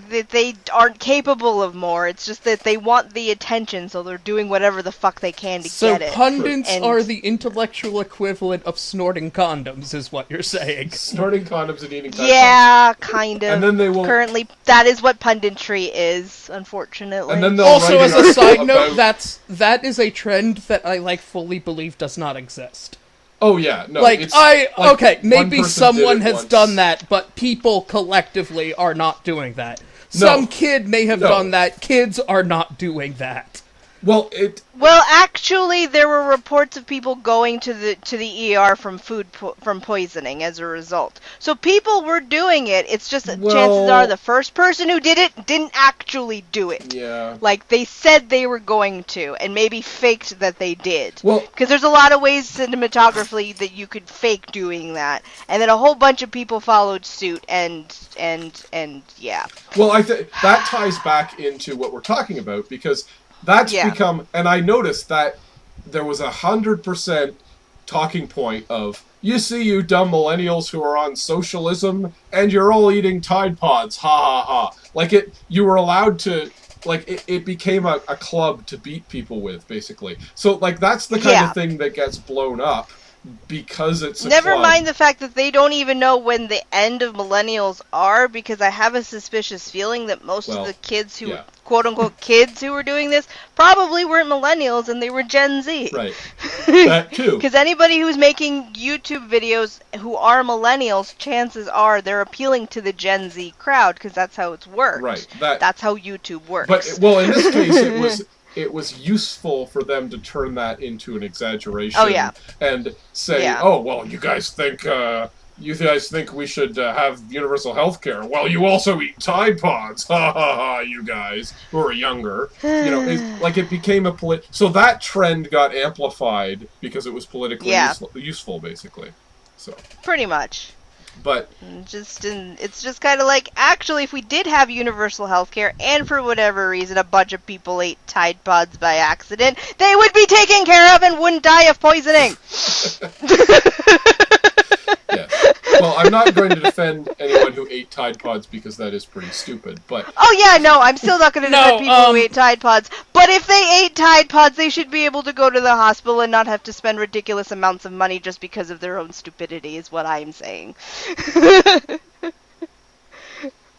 aren't capable of more. It's just that they want the attention, so they're doing whatever the fuck they can to get it. So pundits are the intellectual equivalent of snorting condoms, is what you're saying. Snorting condoms and eating Tide Pods. Kind of. And then they will currently that is what punditry is, unfortunately. And then also, as a side note, that is a trend that I fully believe does not exist. Oh yeah, no. Maybe someone has done that, but people collectively are not doing that. Some kid may have done that. Kids are not doing that. Well, actually, there were reports of people going to the ER from from poisoning as a result. So people were doing it. It's just that chances are the first person who did it didn't actually do it. Yeah. Like, they said they were going to, and maybe faked that they did. Well, because there's a lot of ways cinematographically that you could fake doing that, and then a whole bunch of people followed suit, and yeah. Well, that ties back into what we're talking about, because that's become, and I noticed that there was 100% talking point of, you see, you dumb millennials who are on socialism, and you're all eating Tide Pods, ha ha ha. Like, you were allowed to, like, it became a club to beat people with, basically. So, like, that's the kind of thing that gets blown up, because it's a Never club. mind the fact that they don't even know when the end of millennials are, because I have a suspicious feeling that most of the kids who, quote-unquote kids who were doing this, probably weren't millennials and they were Gen Z. Right. That too. Because anybody who's making YouTube videos who are millennials, chances are they're appealing to the Gen Z crowd, because that's how it's worked. Right. That's how YouTube works. But, in this case, it was useful for them to turn that into an exaggeration. Oh, yeah. And say, oh, well, you guys think we should have universal health care? Well, you also eat Tide Pods. Ha ha ha, you guys who are younger. It became so that trend got amplified because it was politically useful, basically. So pretty much. But it's just kind of like, actually, if we did have universal healthcare, and for whatever reason a bunch of people ate Tide Pods by accident, they would be taken care of and wouldn't die of poisoning. Yeah. Well, I'm not going to defend anyone who ate Tide Pods, because that is pretty stupid, but... Oh yeah, no, I'm still not going to defend people who ate Tide Pods, but if they ate Tide Pods, they should be able to go to the hospital and not have to spend ridiculous amounts of money just because of their own stupidity, is what I'm saying.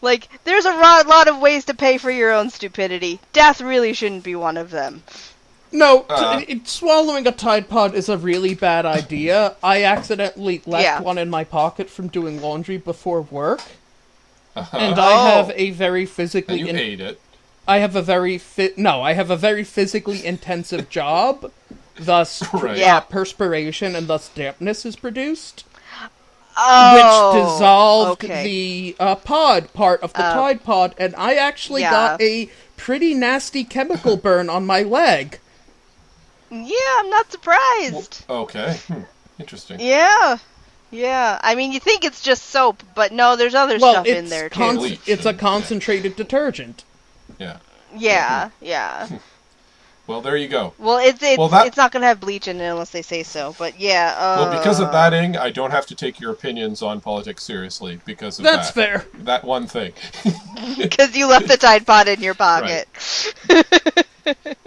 Like, there there's a lot of ways to pay for your own stupidity. Death really shouldn't be one of them. No, swallowing a Tide Pod is a really bad idea. I accidentally left one in my pocket from doing laundry before work. And I have a very physically... And you ate it. I have a very physically intensive job. Thus, perspiration and thus dampness is produced. Which dissolved the pod part of the Tide Pod, and I actually got a pretty nasty chemical burn on my leg. Yeah, I'm not surprised. Well, okay. Interesting. Yeah. I mean, you think it's just soap, but no, there's other stuff in there, too. It's a concentrated detergent. Yeah. Well, there you go. Well, it's not going to have bleach in it unless they say so, but yeah. Well, because of that, Ing, I don't have to take your opinions on politics seriously because of that. That's fair. That one thing. Because you left the Tide Pod in your pocket. Right.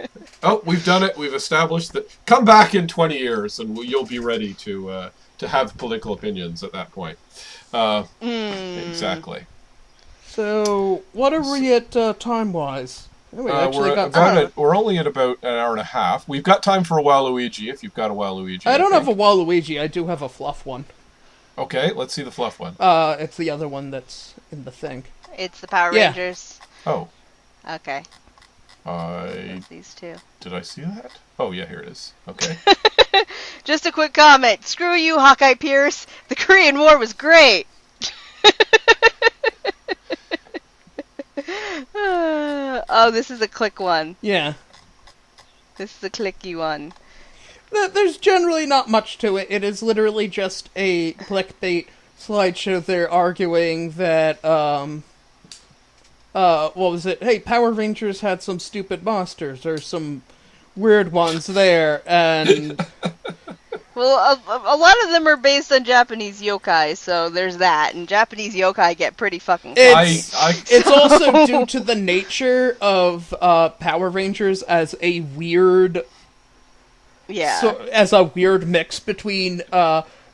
Oh, we've done it. We've established that. Come back in 20 years and you'll be ready to have political opinions at that point. Exactly. So, what are we at time-wise? We're only at about an hour and a half. We've got time for a Waluigi, if you've got a Waluigi. I don't have a Waluigi, I do have a fluff one. Okay, let's see the fluff one. It's the other one that's in the thing. It's the Power Rangers. Oh. Okay. These two. Did I see that? Oh, yeah, here it is. Okay. Just a quick comment. Screw you, Hawkeye Pierce. The Korean War was great. Oh, this is a click one. Yeah. This is a clicky one. There's generally not much to it. It is literally just a clickbait slideshow. They're arguing that, what was it? Hey, Power Rangers had some stupid monsters, or some weird ones there, and... Well, a lot of them are based on Japanese yokai, so there's that. And Japanese yokai get pretty fucking crazy. It's also due to the nature of Power Rangers as a weird... as a weird mix between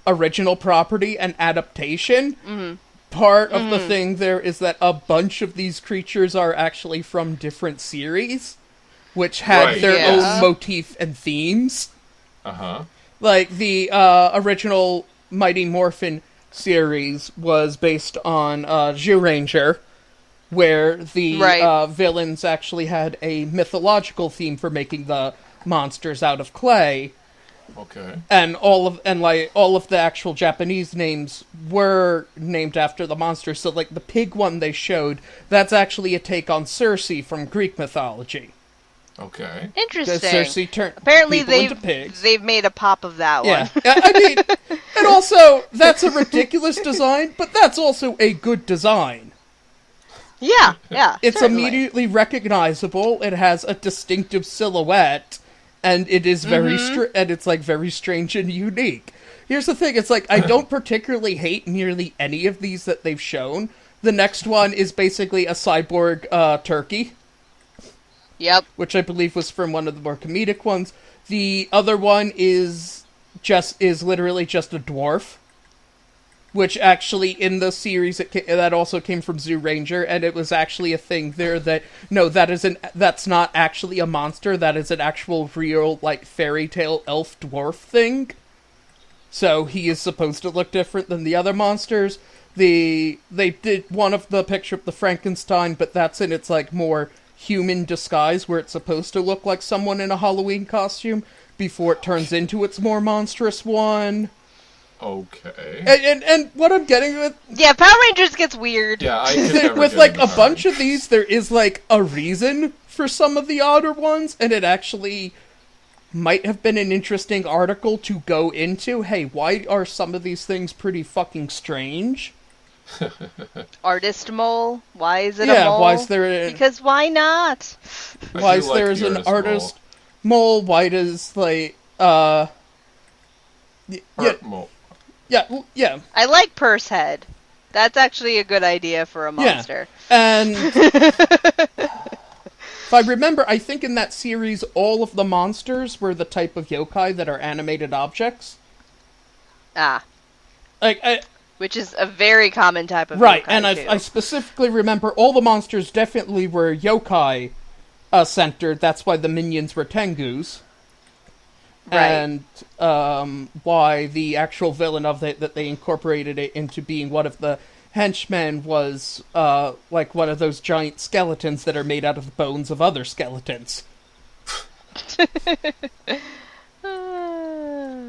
original property and adaptation. Mm-hmm. Part of the thing there is that a bunch of these creatures are actually from different series, which had their own motif and themes. Uh-huh. Like, the original Mighty Morphin series was based on Zyuranger, where the villains actually had a mythological theme for making the monsters out of clay. Okay. And all of the actual Japanese names were named after the monsters. So, like, the pig one they showed, that's actually a take on Circe from Greek mythology. Okay. Interesting. Cersei turned Apparently people into pigs. They've made a pop of that one. I mean, and also, that's a ridiculous design, but that's also a good design. Yeah, It's certainly. immediately recognizable, it has a distinctive silhouette, and it is very and it's like very strange and unique. Here's the thing, it's like, I don't particularly hate nearly any of these that they've shown. The next one is basically a cyborg turkey. Yep. Which I believe was from one of the more comedic ones. The other one is literally just a dwarf. Which actually, in the series, that also came from Zyuranger, and it was actually a thing there that, no, that's not actually a monster, that is an actual real, like, fairy tale elf dwarf thing. So he is supposed to look different than the other monsters. They did one of the picture of the Frankenstein, but that's in its, like, more human disguise, where it's supposed to look like someone in a Halloween costume, before it turns into its more monstrous one. Okay. And what I'm getting with... Yeah, Power Rangers gets weird. Yeah, I can never with, get like, into a Power bunch Rangers. of these, there is, like, a reason for some of the odder ones, and it actually might have been an interesting article to go into. Hey, why are some of these things pretty fucking strange? Artist mole? Why is it a mole? Why is there because why not? Why is there an artist mole? Why does, like, Art mole. Yeah. I like Purse Head. That's actually a good idea for a monster. Yeah. And if I remember, I think in that series, all of the monsters were the type of yokai that are animated objects. Ah. Like, Which is a very common type of Right, yokai, and too. I specifically remember all the monsters definitely were yokai centered. That's why the minions were tengus. Right. And why the actual villain of it, that they incorporated it into being one of the henchmen, was like one of those giant skeletons that are made out of the bones of other skeletons.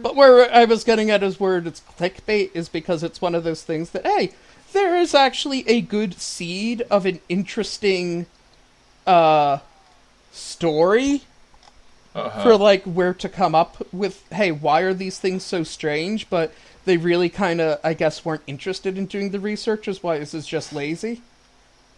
But where I was getting at is where it's clickbait is because it's one of those things that, hey, there is actually a good seed of an interesting story for, like, where to come up with, hey, why are these things so strange? But they really kind of, I guess, weren't interested in doing the research, is why this is just lazy.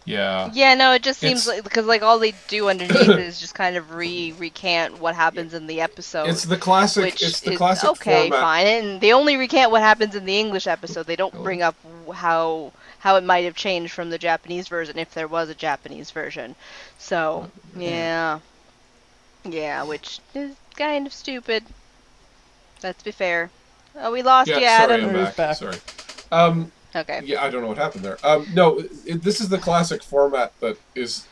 Yeah. Yeah, no, it just seems like, because like all they do underneath is just kind of recant what happens in the episode. It's the classic. Which It's the is classic okay, format. fine, and they only recant what happens in the English episode. They don't bring up how it might have changed from the Japanese version if there was a Japanese version. So yeah, which is kind of stupid. Let's be fair. Oh, we lost you, Sorry, Adam. I'm Who's back? Sorry. Okay. Yeah, I don't know what happened there. No, this is the classic format that is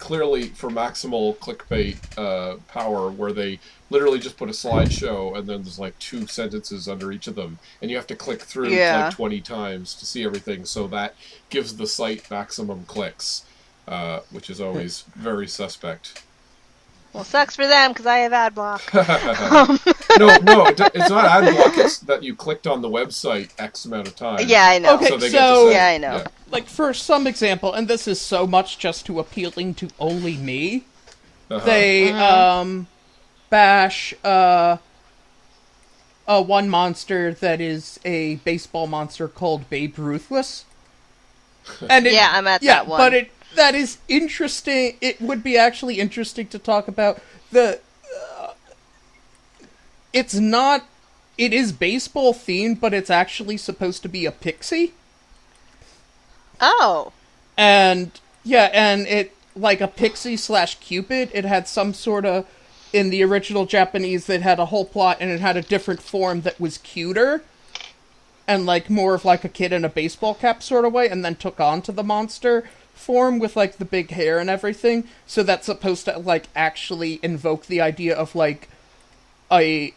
clearly for maximal clickbait power, where they literally just put a slideshow and then there's like 2 sentences under each of them, and you have to click through like 20 times to see everything, so that gives the site maximum clicks, which is always very suspect. Well, sucks for them because I have ad block. No, it's not ad block. It's that you clicked on the website X amount of times. Yeah, I know. Okay, So they so- get to say, Yeah, I know. yeah. Like, for some example, and this is so much just to appealing to only me, they bash one monster that is a baseball monster called Babe Ruthless. And Yeah, I'm at that one. But that is interesting. It would be actually interesting to talk about the. It's not. It is baseball themed, but it's actually supposed to be a pixie. Oh. And yeah, and it, like a pixie / Cupid, it had some sort of, in the original Japanese, that had a whole plot, and it had a different form that was cuter, and like more of like a kid in a baseball cap sort of way, and then took on to the monster form with like the big hair and everything. So that's supposed to like actually invoke the idea of like the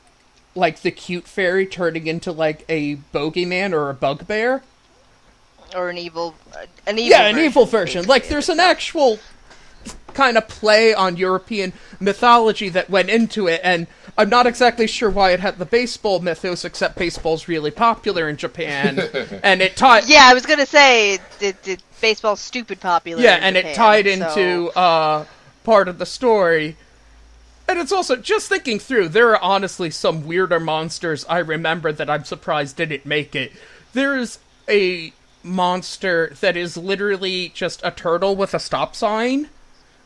cute fairy turning into like a bogeyman or a bugbear. Or an evil version. Like, there's an actual kind of play on European mythology that went into it, and I'm not exactly sure why it had the baseball mythos, except baseball's really popular in Japan, and it tied... Yeah, I was gonna say, baseball's stupid popular in and Japan, it tied into part of the story. And it's also, just thinking through, there are honestly some weirder monsters I remember that I'm surprised didn't make it. There's a monster that is literally just a turtle with a stop sign.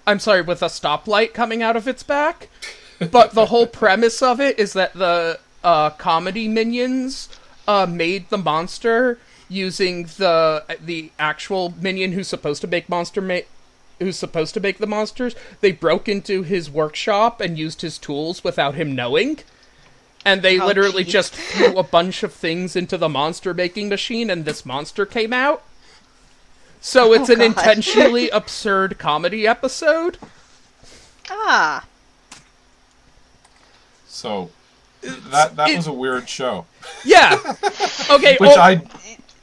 I'm sorry, with a stoplight coming out of its back. But the whole premise of it is that the comedy minions made the monster using the actual minion who's supposed to make the monsters. They broke into his workshop and used his tools without him knowing. And they literally just threw a bunch of things into the monster-making machine, and this monster came out. So it's an intentionally absurd comedy episode. Ah. So, that was a weird show. Yeah. Okay, Which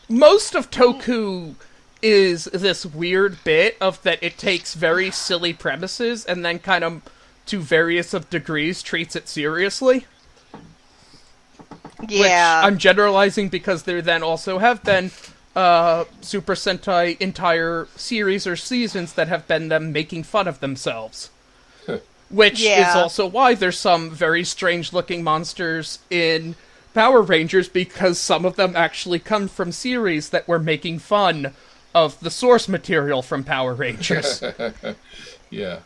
most of Toku is this weird bit of that it takes very silly premises and then kind of, to various of degrees, treats it seriously. Yeah. Which I'm generalizing because there then also have been Super Sentai entire series or seasons that have been them making fun of themselves. Which is also why there's some very strange-looking monsters in Power Rangers, because some of them actually come from series that were making fun of the source material from Power Rangers. Yeah.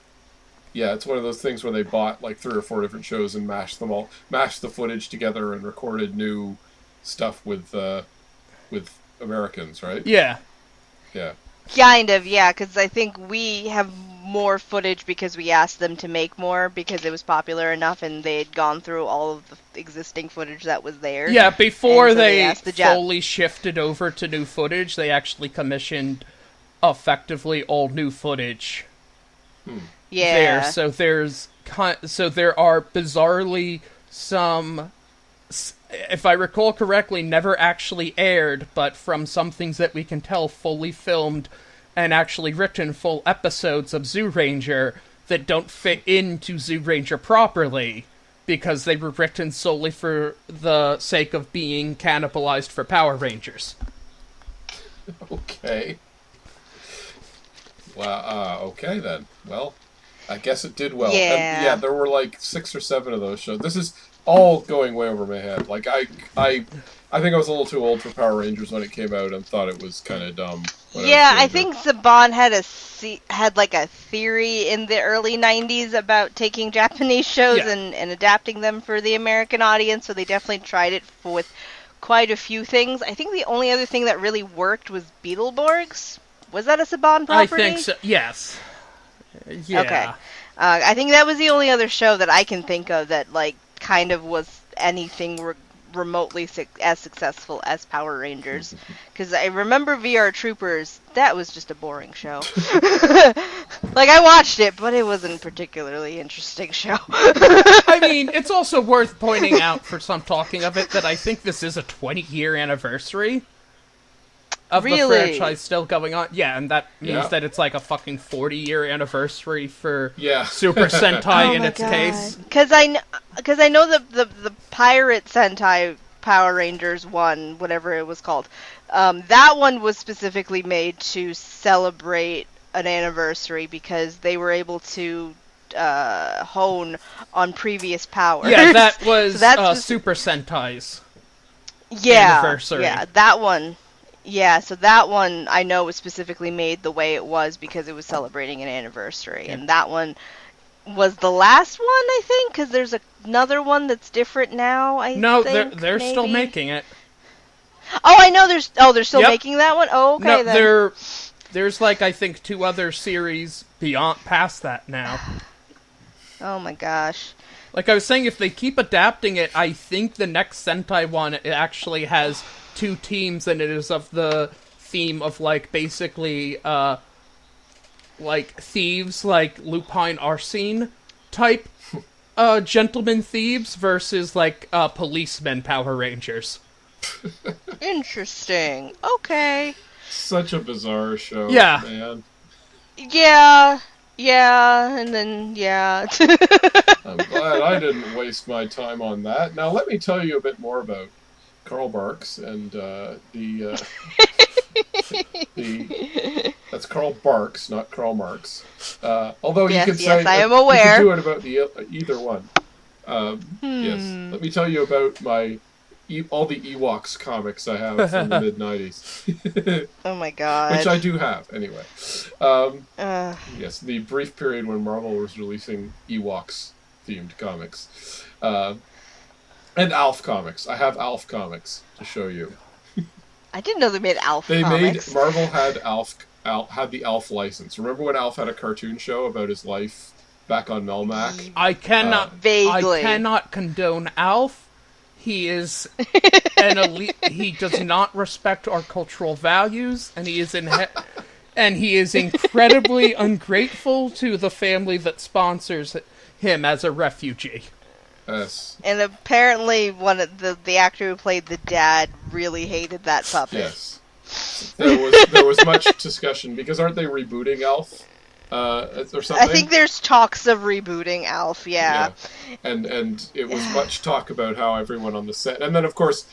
Yeah, it's one of those things where they bought like 3 or 4 different shows and mashed the footage together and recorded new stuff with Americans, right? Yeah. Yeah. Kind of, yeah, because I think we have more footage because we asked them to make more because it was popular enough and they had gone through all of the existing footage that was there. Yeah, before so they fully shifted over to new footage, they actually commissioned effectively all new footage. Yeah. So there are bizarrely some, if I recall correctly, never actually aired, but from some things that we can tell, fully filmed and actually written full episodes of Zoo Ranger that don't fit into Zoo Ranger properly, because they were written solely for the sake of being cannibalized for Power Rangers. Okay. Well, okay then. Well, I guess it did well. Yeah. And yeah, there were like 6 or 7 of those shows. This is all going way over my head. Like, I think I was a little too old for Power Rangers when it came out and thought it was kind of dumb. Yeah, I think Saban had like a theory in the early 90s about taking Japanese shows and adapting them for the American audience, so they definitely tried it with quite a few things. I think the only other thing that really worked was Beetleborgs. Was that a Saban property? I think so, yes. Yeah. Okay. I think that was the only other show that I can think of that, like, kind of was anything remotely as successful as Power Rangers. Because I remember VR Troopers, that was just a boring show. Like, I watched it, but it wasn't a particularly interesting show. I mean, it's also worth pointing out for some talking of it that I think this is a 20-year anniversary of the franchise still going on. Yeah, and that means that it's like a fucking 40-year anniversary for Super Sentai in its case. Because I know the Pirate Sentai Power Rangers 1, whatever it was called, that one was specifically made to celebrate an anniversary because they were able to hone on previous powers. Yeah, that was so Super Sentai's anniversary. Yeah, that one. Yeah, so that one I know was specifically made the way it was because it was celebrating an anniversary. And that one was the last one, I think, because there's another one that's different now, they're still making it. Oh, I know they're still making that one? Oh, okay, then. There's like, I think, 2 other series past that now. Oh my gosh. Like I was saying, if they keep adapting it, I think the next Sentai one actually has 2 teams, and it is of the theme of, like, basically, like, thieves, like, Lupine Arsene type, gentleman thieves versus, like, policemen Power Rangers. Interesting. Okay. Such a bizarre show, man. Yeah, and then, I'm glad I didn't waste my time on that. Now, let me tell you a bit more about Karl Barks and that's Karl Barks, not Karl Marx. Although you could say I am aware. You could do it about either one. Yes, let me tell you about all the Ewoks comics I have from the mid-90s. Oh my god. Which I do have, anyway. Yes, the brief period when Marvel was releasing Ewoks-themed comics. And Alf comics. I have Alf comics to show you. I didn't know they made Alf comics. Marvel had had the Alf license. Remember when Alf had a cartoon show about his life back on Melmac? I cannot vaguely. I cannot condone Alf. He is an elite. He does not respect our cultural values, and he is incredibly ungrateful to the family that sponsors him as a refugee. Yes. And apparently one of the actor who played the dad really hated that puppet. Yes. There was much discussion because aren't they rebooting Alf? Or something? I think there's talks of rebooting Alf, yeah. And it was much talk about how everyone on the set, and then of course,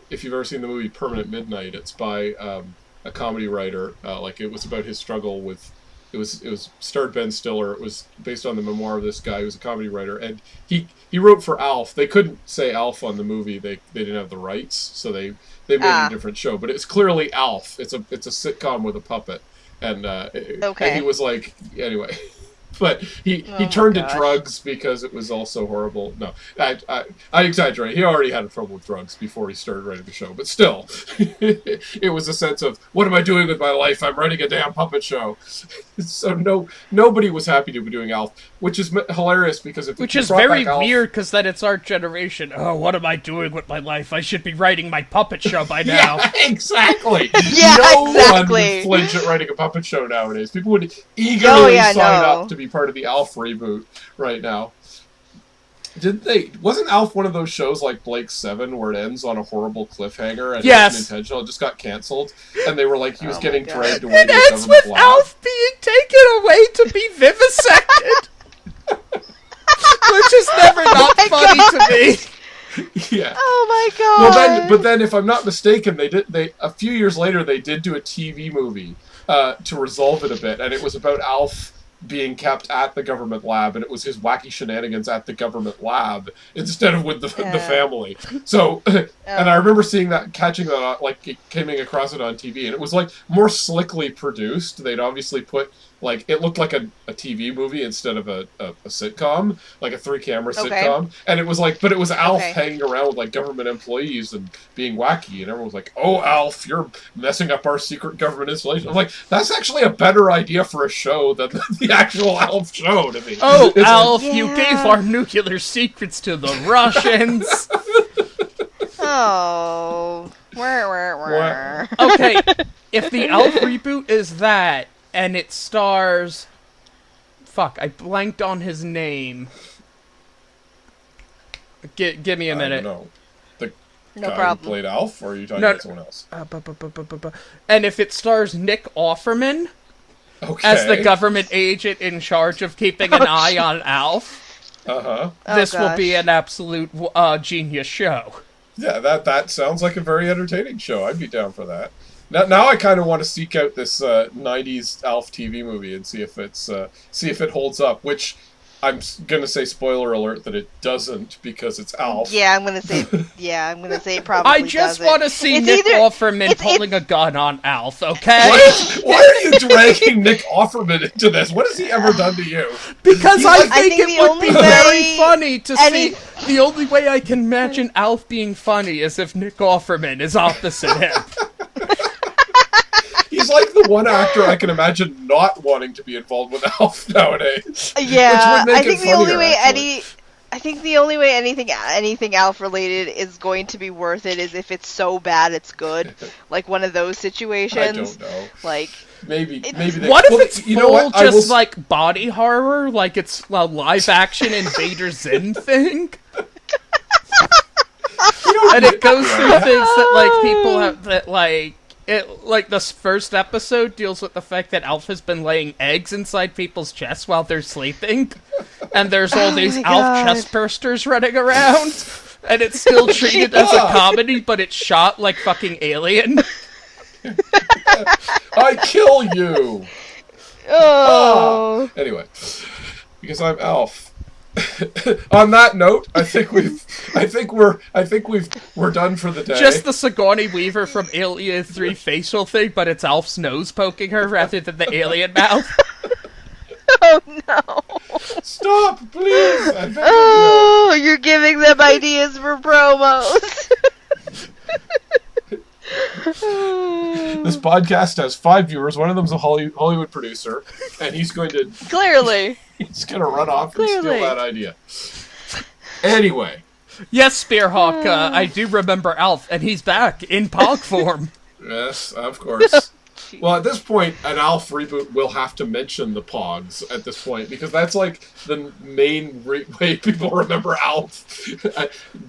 if you've ever seen the movie Permanent Midnight, it's by a comedy writer. Like it was about his struggle with. It was starred Ben Stiller. It was based on the memoir of this guy who's a comedy writer, and he wrote for Alf. They couldn't say Alf on the movie. They didn't have the rights, so they made a different show. But it's clearly Alf. It's a sitcom with a puppet, and and he was like, anyway. But he Oh my turned to gosh. drugs because it was also horrible. No, I exaggerate. He already had trouble with drugs before he started writing the show. But still, it was a sense of, what am I doing with my life? I'm writing a damn puppet show. So nobody was happy to be doing Alf, which is hilarious because if Which you is brought very back Alf, weird, because then it's our generation. Oh, what am I doing with my life? I should be writing my puppet show by now. Yeah, exactly. Yeah, no exactly. one would flinch at writing a puppet show nowadays. People would eagerly sign no. up to be part of the Alf reboot right now. Wasn't Alf one of those shows like Blake 7 where it ends on a horrible cliffhanger and Yes. it wasn't intentional, it just got cancelled, and they were like, he was Oh my getting God. dragged away It to a ends government with lab. Alf being taken away to be vivisected. Which is never not funny to me. Yeah. Oh my god. But then, if I'm not mistaken, they a few years later they did do a TV movie to resolve it a bit, and it was about Alf being kept at the government lab, and it was his wacky shenanigans at the government lab instead of with the family. So, and I remember seeing that, catching that, like, coming across it on TV, and it was like more slickly produced. They'd obviously put, like, it looked like a TV movie instead of a sitcom, like a 3-camera sitcom. And it was like, but it was Alf hanging around with like government employees and being wacky, and everyone was like, "Oh, Alf, you're messing up our secret government installation." I'm like, that's actually a better idea for a show than the actual Alf show to me. Oh, It's Alf, like, you gave our nuclear secrets to the Russians. Oh. Okay, if the Alf reboot is that, and it stars... Fuck, I blanked on his name. Give me a minute. No, the No guy problem. who played Alf, or are you talking about someone else? And if it stars Nick Offerman Okay. as the government agent in charge of keeping an eye on Alf, this will be an absolute genius show. Yeah, that sounds like a very entertaining show. I'd be down for that. Now I kind of want to seek out this '90s Alf TV movie and see if it holds up. Which I'm gonna say, spoiler alert, that it doesn't, because it's Alf. Yeah, I'm gonna say it probably I just doesn't. want to see It's Nick either- Offerman it's- pulling a gun on Alf. Okay. Why are you dragging Nick Offerman into this? What has he ever done to you? Because I think think the it would only be way very funny to any- see. The only way I can imagine Alf being funny is if Nick Offerman is opposite him. He's like the one actor I can imagine not wanting to be involved with Alf nowadays. Yeah, Which would make I think it the only funnier, way actually. I think the only way anything Alf related is going to be worth it is if it's so bad it's good, like one of those situations. I don't know. Like Maybe they, What if well, it's you know full what? I will just like body horror, like it's a live action Invader Zim thing? And it goes through things that like people have that like it like this first episode deals with the fact that Alf has been laying eggs inside people's chests while they're sleeping, and there's all these my Alf God. chest bursters running around, and it's still treated as a comedy, but it's shot like fucking Alien. I kill you. oh, Anyway, because I'm Alf. On that note, I think we're done for the day. Just the Sigourney Weaver from Alien 3 facial thing, but it's Alf's nose poking her rather than the alien mouth. oh no! Stop, please. I beg of Oh, you're giving them ideas for promos. you. This podcast has 5 viewers. One of them's a Hollywood producer, and he's going to Clearly. run off and steal Clearly. that idea. Anyway, Yes, Spearhawk, I do remember Alf, and he's back in Pog form. yes, of course. Well, at this point, an Alf reboot will have to mention the Pogs at this point, because that's like the main way people remember Alf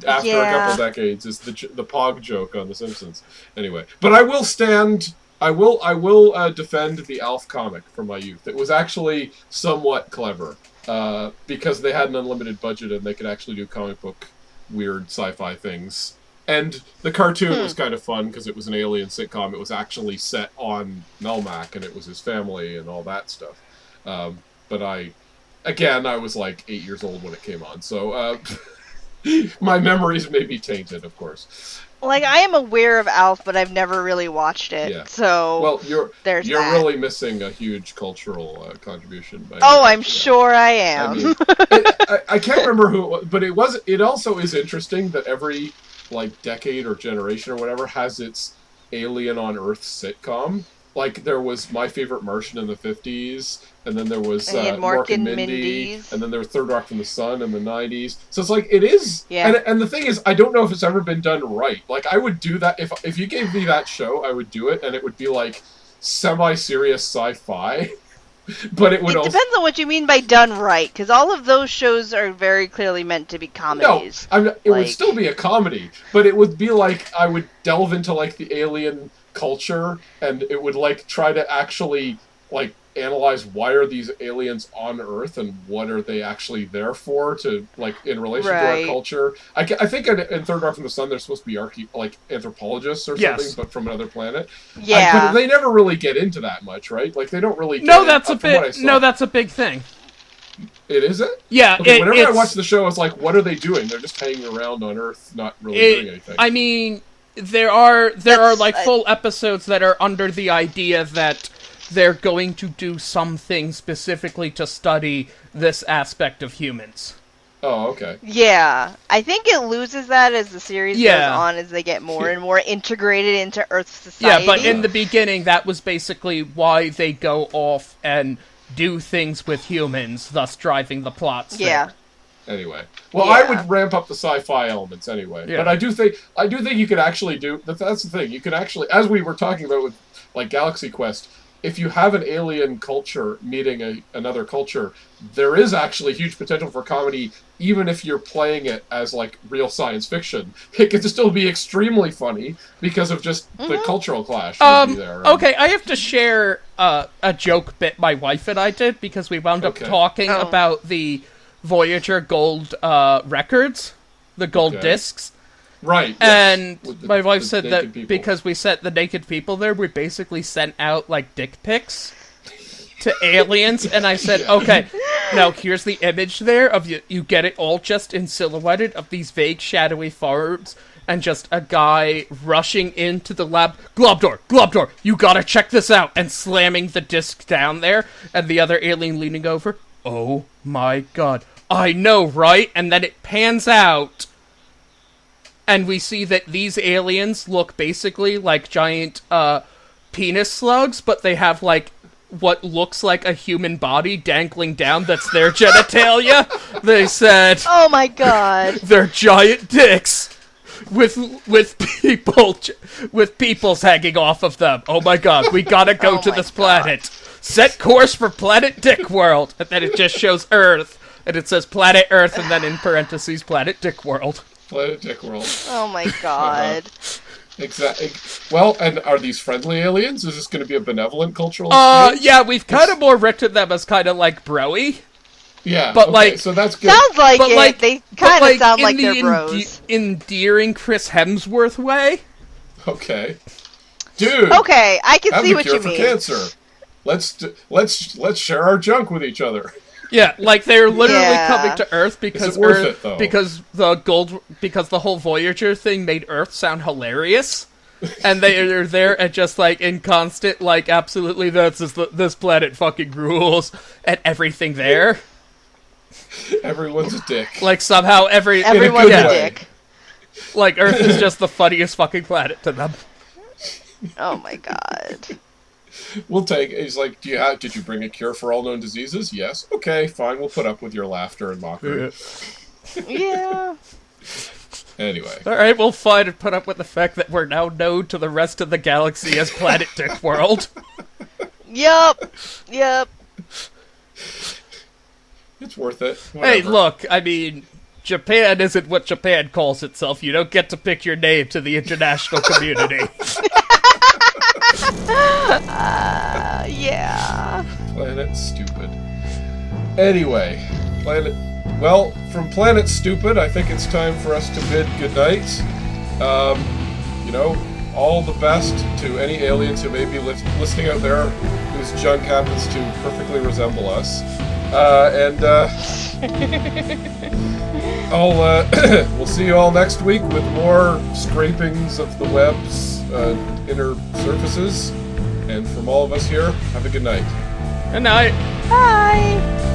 after a couple decades, is the Pog joke on The Simpsons. Anyway, but I will defend the Alf comic from my youth. It was actually somewhat clever, because they had an unlimited budget and they could actually do comic book weird sci-fi things. And the cartoon was kind of fun because it was an alien sitcom. It was actually set on Melmac, and it was his family and all that stuff. But I was like 8 years old when it came on, so my memories may be tainted, of course. Like, I am aware of Alf, but I've never really watched it. Yeah. So, Well, there's you're that. really missing a huge cultural contribution. By Oh, going I'm to that. sure I I am. mean, I can't remember who, but it was. It also is interesting that every like decade or generation or whatever has its Alien on Earth sitcom. Like there was My Favorite Martian in the 50s, and then there was And Mork and Mindy, and then there was Third Rock from the Sun in the 90s. So it's like it is, Yeah. and the thing is, I don't know if it's ever been done right. Like I would do that if you gave me that show, I would do it, and it would be like semi-serious sci-fi. But it would It depends on what you mean by done right, because all of those shows are very clearly meant to be comedies. No, it would still be a comedy, but it would be like I would delve into like the alien culture, and it would like try to actually like analyze why are these aliens on Earth and what are they actually there for, to like in relation to our culture. I think in Third Rock from the Sun they're supposed to be anthropologists or something, but from another planet. Yeah, but they never really get into that much, right? Like they don't really. That's a big thing. It is it? Yeah. Okay, whenever I watch the show, it's like, what are they doing? They're just hanging around on Earth, not really doing anything. I mean, there are like full episodes that are under the idea that they're going to do something specifically to study this aspect of humans. Oh, okay. Yeah, I think it loses that as the series goes on, as they get more and more integrated into Earth's society. Yeah, but in the beginning, that was basically why they go off and do things with humans, thus driving the plots. Yeah. Anyway, well, I would ramp up the sci-fi elements anyway, but I do think you could actually do. That's the thing. You could actually, as we were talking about with like Galaxy Quest, if you have an alien culture meeting another culture, there is actually huge potential for comedy, even if you're playing it as like real science fiction. It could still be extremely funny because of just the cultural clash would be there. Okay, I have to share a joke bit my wife and I did, because we wound up talking about the Voyager gold records, the gold discs. Right. And my wife said that because we sent the naked people there, we basically sent out, like, dick pics to aliens. And I said, okay, now here's the image there of you. You get it all just in silhouetted of these vague, shadowy forms and just a guy rushing into the lab. Globdor, you gotta check this out. And slamming the disc down there. And the other alien leaning over. Oh my god. I know, right? And then it pans out. And we see that these aliens look basically like giant penis slugs, but they have like what looks like a human body dangling down. That's their genitalia. They said, "Oh my god, they're giant dicks with peoples hanging off of them. Oh my god, we gotta go to this planet. Set course for Planet Dick World." And then it just shows Earth, and it says Planet Earth, and then in parentheses Planet Dick World. Planet Dick World. Oh my god. Exactly. Well, and are these friendly aliens? Is this going to be a benevolent cultural exchange? Yeah, we've kind of more written them as kind of like bro-y. Yeah, but like, so that's good. Sounds like but it. Like, they kind of sound like the they're bros. Endearing Chris Hemsworth way. Okay, dude. Okay, I can see what you mean. Cancer. Let's share our junk with each other. Yeah, like they're literally coming to Earth because because the whole Voyager thing made Earth sound hilarious, and they are there and just like in constant like absolutely this planet fucking rules and everything there. Everyone's a dick. Like somehow everyone's a dick. Like Earth is just the funniest fucking planet to them. Oh my god. We'll take. He's like, did you bring a cure for all known diseases? Yes. Okay, fine. We'll put up with your laughter and mockery. Yeah. Anyway. All right, we'll find and put up with the fact that we're now known to the rest of the galaxy as Planet Dick World. Yep. It's worth it. Whatever. Hey, look. I mean, Japan isn't what Japan calls itself. You don't get to pick your name to the international community. Yeah. Planet Stupid. Anyway, from Planet Stupid, I think it's time for us to bid goodnight. All the best to any aliens who may be listening out there whose junk happens to perfectly resemble us. We'll see you all next week with more scrapings of the web's inner surfaces. And from all of us here, have a good night. Good night. Bye.